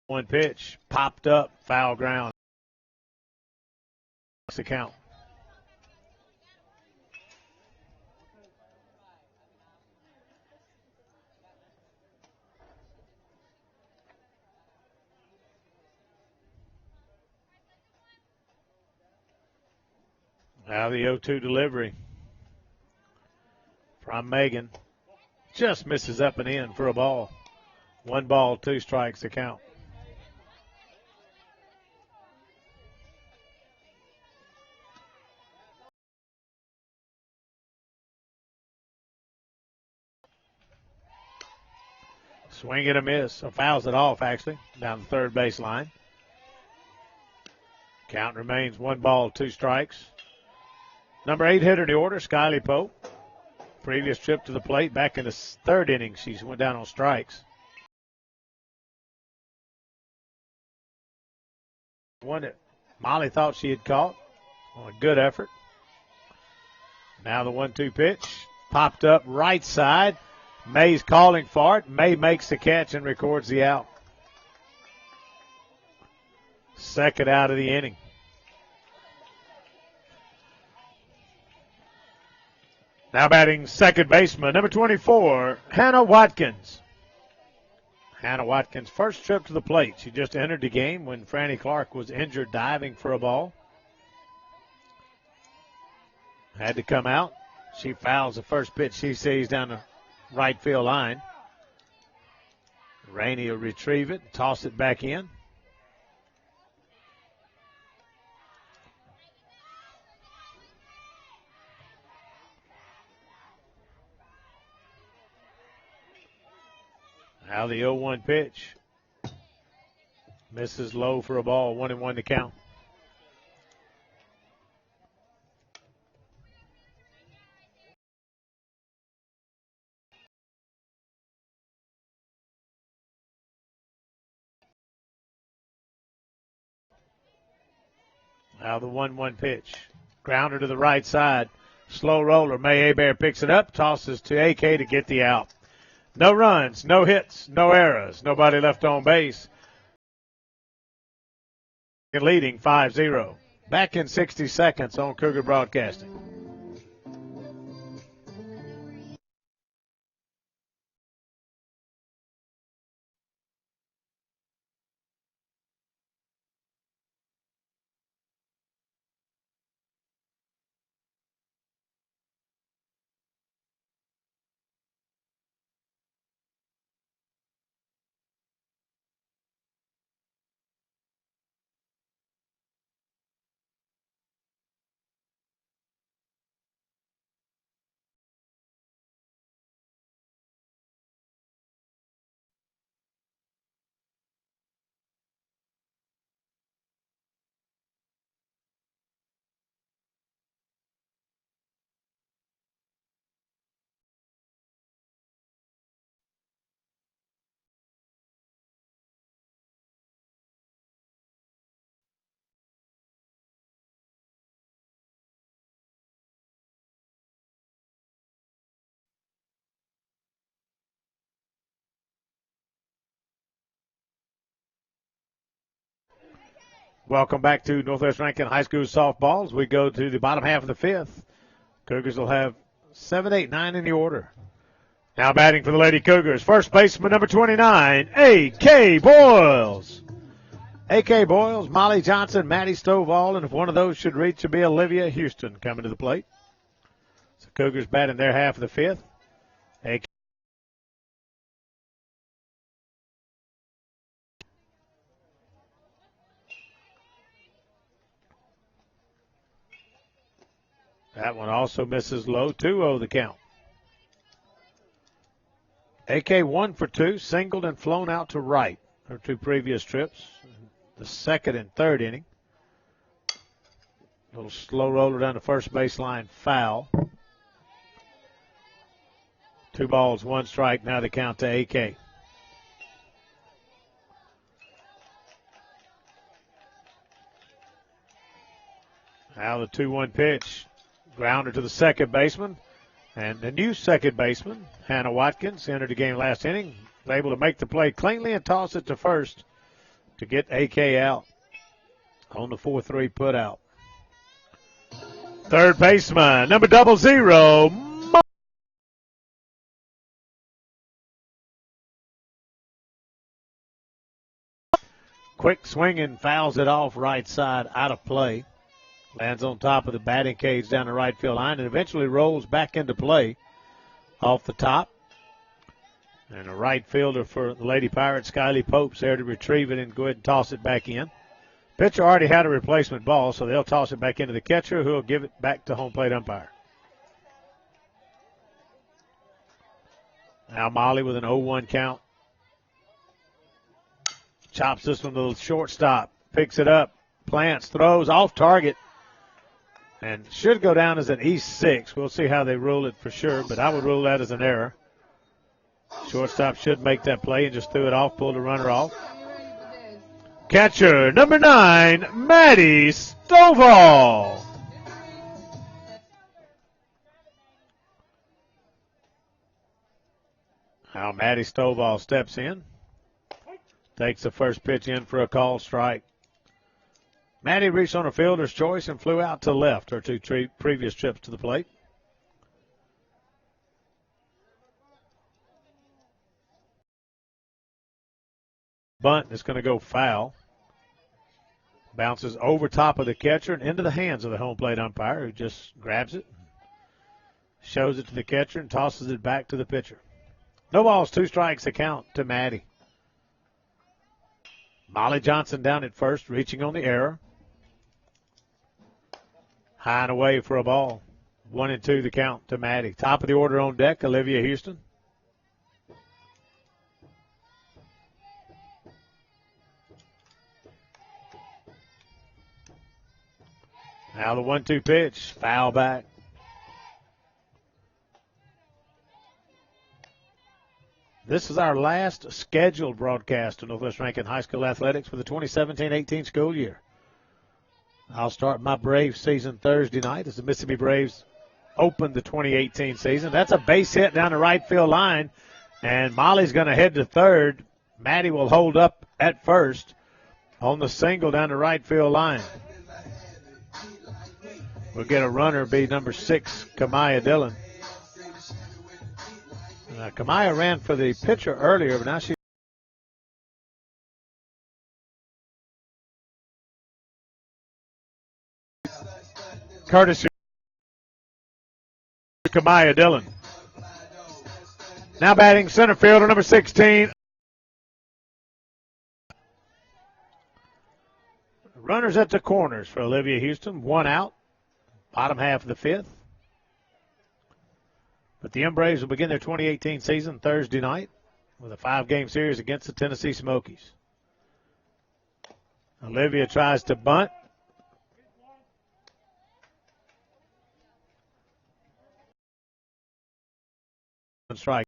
One pitch, popped up, foul ground. That's the count. Now the 0-2 delivery from Megan. Just misses up and in for a ball. 1 ball, 2 strikes the count. Swing and a miss. So fouls it off, actually, down the third base line. Count remains 1 ball, 2 strikes. Number 8 hitter in the order, Skyly Pope. Previous trip to the plate back in the third inning, she went down on strikes. One that Molly thought she had caught. Well, a good effort. Now the 1-2 pitch. Popped up right side. May's calling for it. May makes the catch and records the out. Second out of the inning. Now batting second baseman, number 24, Hannah Watkins. Hannah Watkins' first trip to the plate. She just entered the game when Franny Clark was injured diving for a ball. Had to come out. She fouls the first pitch she sees down the right field line. Rainey will retrieve it, toss it back in. Now the 0-1 pitch. Misses low for a ball. 1-1 to count. Now the 1-1 pitch. Grounder to the right side. Slow roller. May Hebert picks it up. Tosses to AK to get the out. No runs, no hits, no errors. Nobody left on base. Leading 5-0. Back in 60 seconds on Cougar Broadcasting. Welcome back to Northwest Rankin High School softball. As we go to the bottom half of the fifth, Cougars will have 7, 8, 9 in the order. Now batting for the Lady Cougars, first baseman number 29, A.K. Boyles. A.K. Boyles, Molly Johnson, Maddie Stovall, and if one of those should reach, to be Olivia Houston coming to the plate. So Cougars batting their half of the fifth. That one also misses low. 2-0 the count. AK 1 for 2, singled and flown out to right. Her 2 previous trips. The second and third inning. Little slow roller down the first baseline, foul. 2 balls, 1 strike. Now the count to AK. Now the 2-1 pitch. Grounder to the second baseman. And the new second baseman, Hannah Watkins, entered the game last inning. Was able to make the play cleanly and toss it to first to get AK out on the 4-3 put out. Third baseman, number 00. Quick swing and fouls it off right side, out of play. Lands on top of the batting cage down the right field line and eventually rolls back into play off the top. And a right fielder for the Lady Pirates, Skylie Pope's there to retrieve it and go ahead and toss it back in. Pitcher already had a replacement ball, so they'll toss it back into the catcher, who will give it back to home plate umpire. Now Molly with an 0-1 count. Chops this one to the shortstop. Picks it up. Plants, throws, off target. And should go down as an E6. We'll see how they rule it for sure, but I would rule that as an error. Shortstop should make that play and just threw it off, pulled the runner off. Catcher, number 9, Maddie Stovall. Now Maddie Stovall steps in. Takes the first pitch in for a call strike. Maddie reached on a fielder's choice and flew out to left her 2 previous trips to the plate. Bunt is going to go foul. Bounces over top of the catcher and into the hands of the home plate umpire, who just grabs it, shows it to the catcher, and tosses it back to the pitcher. No balls, 2 strikes to count to Maddie. Molly Johnson down at first, reaching on the error. High and away for a ball. 1-2 the count to Maddie. Top of the order on deck, Olivia Houston. Now the 1-2 pitch, foul back. This is our last scheduled broadcast of Northwest Rankin High School Athletics for the 2017-18 school year. I'll start my Braves season Thursday night as the Mississippi Braves open the 2018 season. That's a base hit down the right field line, and Molly's going to head to third. Maddie will hold up at first on the single down the right field line. We'll get a runner, be number 6, Kamaya Dillon. Kamaya ran for the pitcher earlier, but now she courtesy Kamaya Dillon. Now batting center fielder number 16. Runners at the corners for Olivia Houston. 1 out. Bottom half of the 5th. But the Braves will begin their 2018 season Thursday night with a 5-game series against the Tennessee Smokies. Olivia tries to bunt. Strike.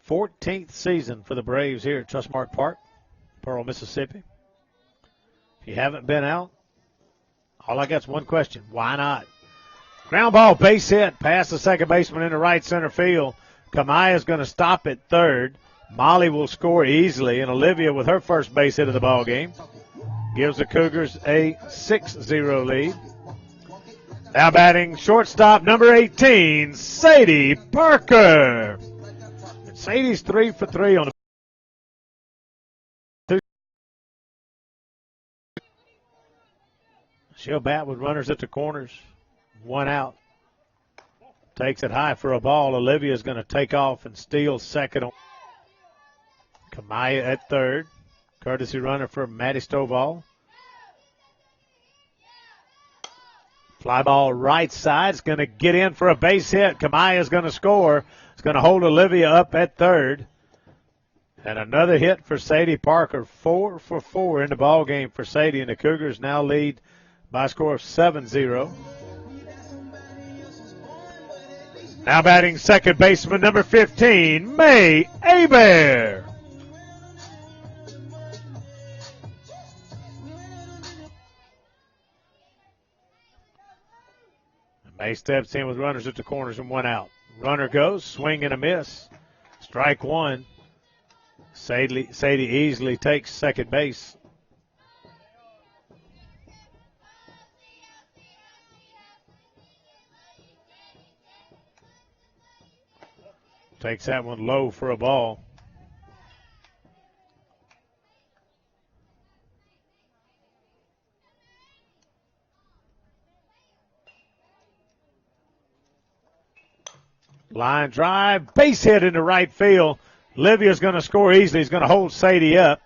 14th season for the Braves here at Trustmark Park, Pearl, Mississippi. If you haven't been out, all I got is one question. Why not? Ground ball, base hit, past the second baseman into right center field. Kamaya is going to stop at third. Molly will score easily, and Olivia, with her first base hit of the ball game, gives the Cougars a 6-0 lead. Now batting shortstop number 18, Sadie Parker. And Sadie's 3 for 3 on the She'll bat with runners at the corners. One out. Takes it high for a ball. Olivia's going to take off and steal second. Kamaya at third. Courtesy runner for Maddie Stovall. Fly ball right side. It's going to get in for a base hit. Kamaya's going to score. It's going to hold Olivia up at third. And another hit for Sadie Parker. 4 for 4 in the ball game for Sadie. And the Cougars now lead by a score of 7-0. Now batting second baseman number 15, May Hebert. May steps in with runners at the corners and one out. Runner goes, swing and a miss. Strike one. Sadie easily takes second base. Takes that one low for a ball. Line drive, base hit into right field. Livia's going to score easily. He's going to hold Sadie up.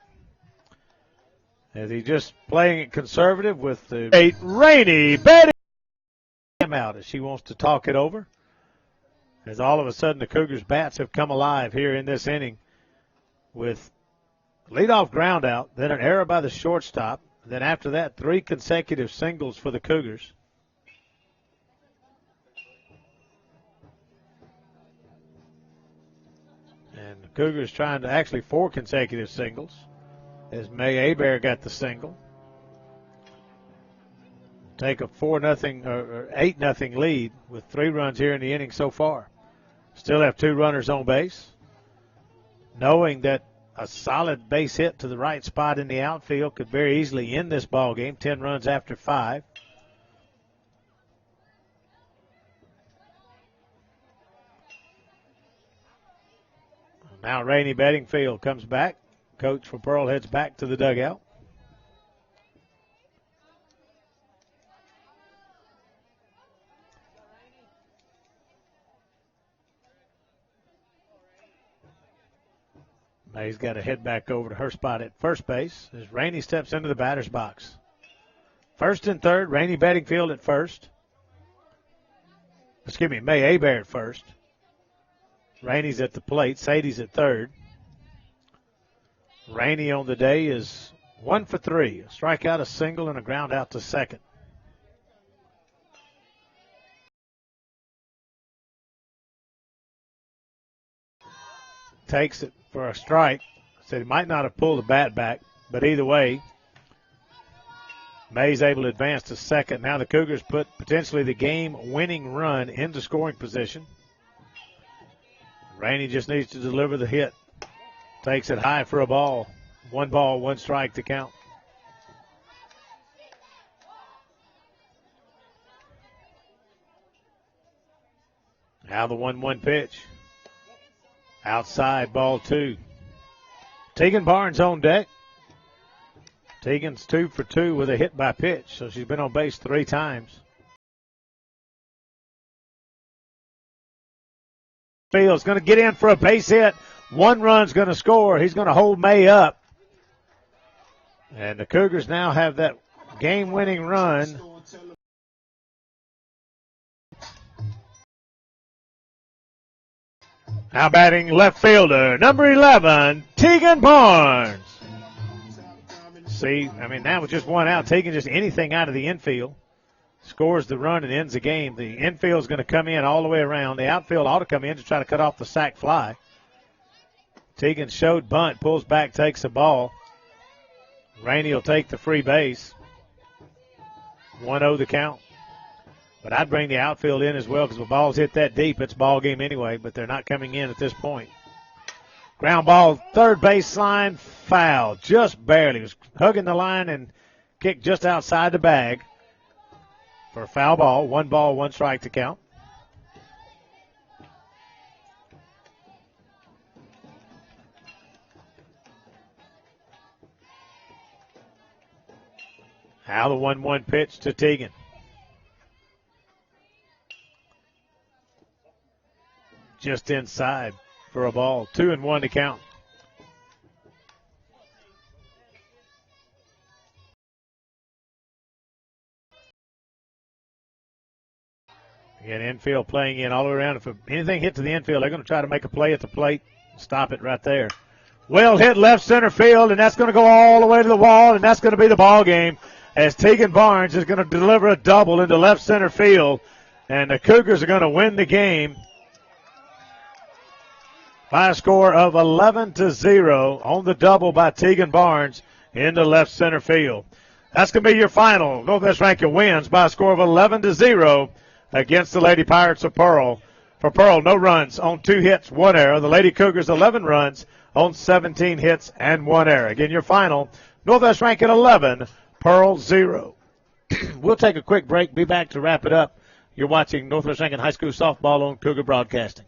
As he just playing it conservative with the 8, Rainey Betty out as she wants to talk it over. As all of a sudden the Cougars' bats have come alive here in this inning with leadoff ground out, then an error by the shortstop, then after that 3 consecutive singles for the Cougars. And the Cougars trying to actually 4 consecutive singles as May Hebert got the single. Take a 4-0 or 8-0 lead with 3 runs here in the inning so far. Still have 2 runners on base. Knowing that a solid base hit to the right spot in the outfield could very easily end this ball game. 10 runs after 5. Now Rainey Bedingfield comes back. Coach for Pearl heads back to the dugout. May's got to head back over to her spot at first base as Rainey steps into the batter's box. First and third, Rainey Bedingfield at first. May Hebert at first. Rainey's at the plate. Sadie's at third. Rainey on the day is 1 for 3. A strikeout, a single, and a ground out to second. Takes it for a strike. Said he might not have pulled the bat back, but either way, May's able to advance to second. Now the Cougars put potentially the game-winning run into scoring position. Rainey just needs to deliver the hit. Takes it high for a ball. 1 ball, 1 strike to count. Now the 1-1 pitch. Outside, ball 2. Tegan Barnes on deck. Tegan's 2 for 2 with a hit by pitch, so she's been on base 3 times. Field's going to get in for a base hit. 1 run's going to score. He's going to hold May up. And the Cougars now have that game-winning run. Now batting left fielder, number 11, Tegan Barnes. See, that was just 1 out. Taking just anything out of the infield. Scores the run and ends the game. The infield's going to come in all the way around. The outfield ought to come in to try to cut off the sac fly. Tegan showed bunt, pulls back, takes the ball. Rainey will take the free base. 1-0 the count. But I'd bring the outfield in as well because the ball's hit that deep, it's ball game anyway, but they're not coming in at this point. Ground ball, third baseline, foul, just barely. He was hugging the line and kicked just outside the bag for a foul ball. 1 ball, 1 strike to count. Now the 1-1 pitch to Teagan. Just inside for a ball. 2-1 to count. Again, infield playing in all the way around. If anything hit to the infield, they're going to try to make a play at the plate. Stop it right there. Well hit left center field, and that's going to go all the way to the wall, and that's going to be the ball game as Teagan Barnes is going to deliver a double into left center field, and the Cougars are going to win the game by a score of 11-0 on the double by Teagan Barnes into left center field. That's going to be your final. Northwest Rankin wins by a score of 11-0 against the Lady Pirates of Pearl. For Pearl, no runs on 2 hits, 1 error. The Lady Cougars, 11 runs on 17 hits and 1 error. Again, your final, Northwest Rankin 11, Pearl 0. We'll take a quick break, be back to wrap it up. You're watching Northwest Rankin High School Softball on Cougar Broadcasting.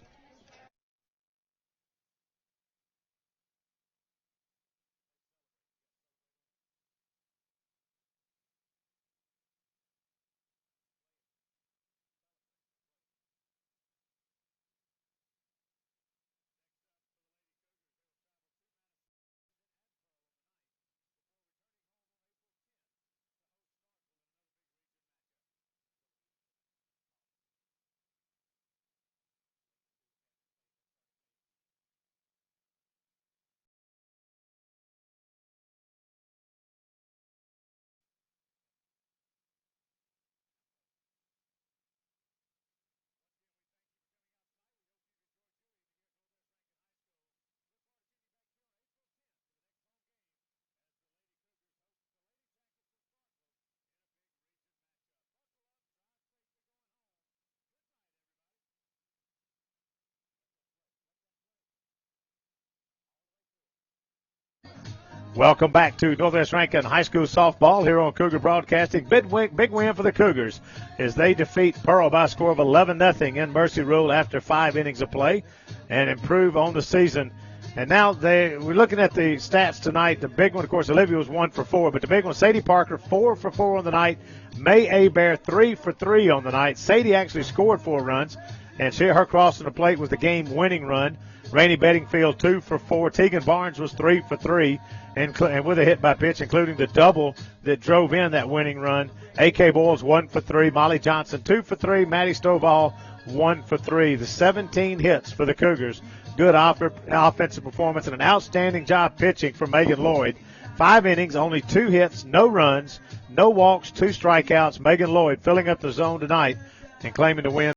Welcome back to Northwest Rankin High School Softball here on Cougar Broadcasting. Big win for the Cougars as they defeat Pearl by a score of 11-0 in Mercy Rule after 5 innings of play and improve on the season. And now we're looking at the stats tonight. The big one, of course, Olivia was 1 for 4, but the big one, Sadie Parker, 4 for 4 on the night. May Abear, 3 for 3 on the night. Sadie actually scored 4 runs, and her crossing the plate was the game-winning run. Rainey Bedingfield, 2 for 4. Teagan Barnes was 3 for 3. And with a hit by pitch, including the double that drove in that winning run. A.K. Boyles, 1 for 3. Molly Johnson, 2 for 3. Maddie Stovall, 1 for 3. The 17 hits for the Cougars. Good offensive performance and an outstanding job pitching for Megan Lloyd. 5 innings, only 2 hits, no runs, no walks, 2 strikeouts. Megan Lloyd filling up the zone tonight and claiming the win.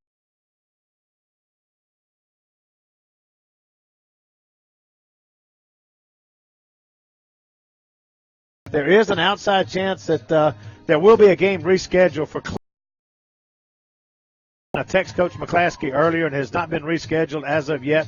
There is an outside chance that there will be a game rescheduled for Cleveland. I text Coach McClaskey earlier and has not been rescheduled as of yet.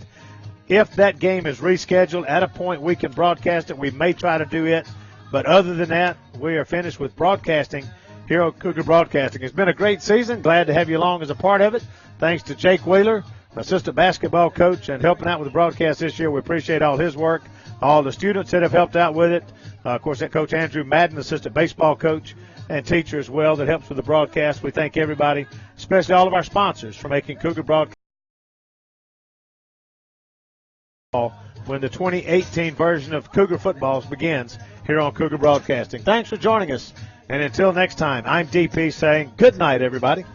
If that game is rescheduled at a point we can broadcast it, we may try to do it. But other than that, we are finished with broadcasting here on Cougar Broadcasting. It's been a great season. Glad to have you along as a part of it. Thanks to Jake Wheeler, assistant basketball coach, and helping out with the broadcast this year. We appreciate all his work. All the students that have helped out with it. Of course, that Coach Andrew Madden, assistant baseball coach and teacher as well, that helps with the broadcast. We thank everybody, especially all of our sponsors, for making Cougar Broadcasting when the 2018 version of Cougar football begins here on Cougar Broadcasting. Thanks for joining us. And until next time, I'm DP saying good night, everybody.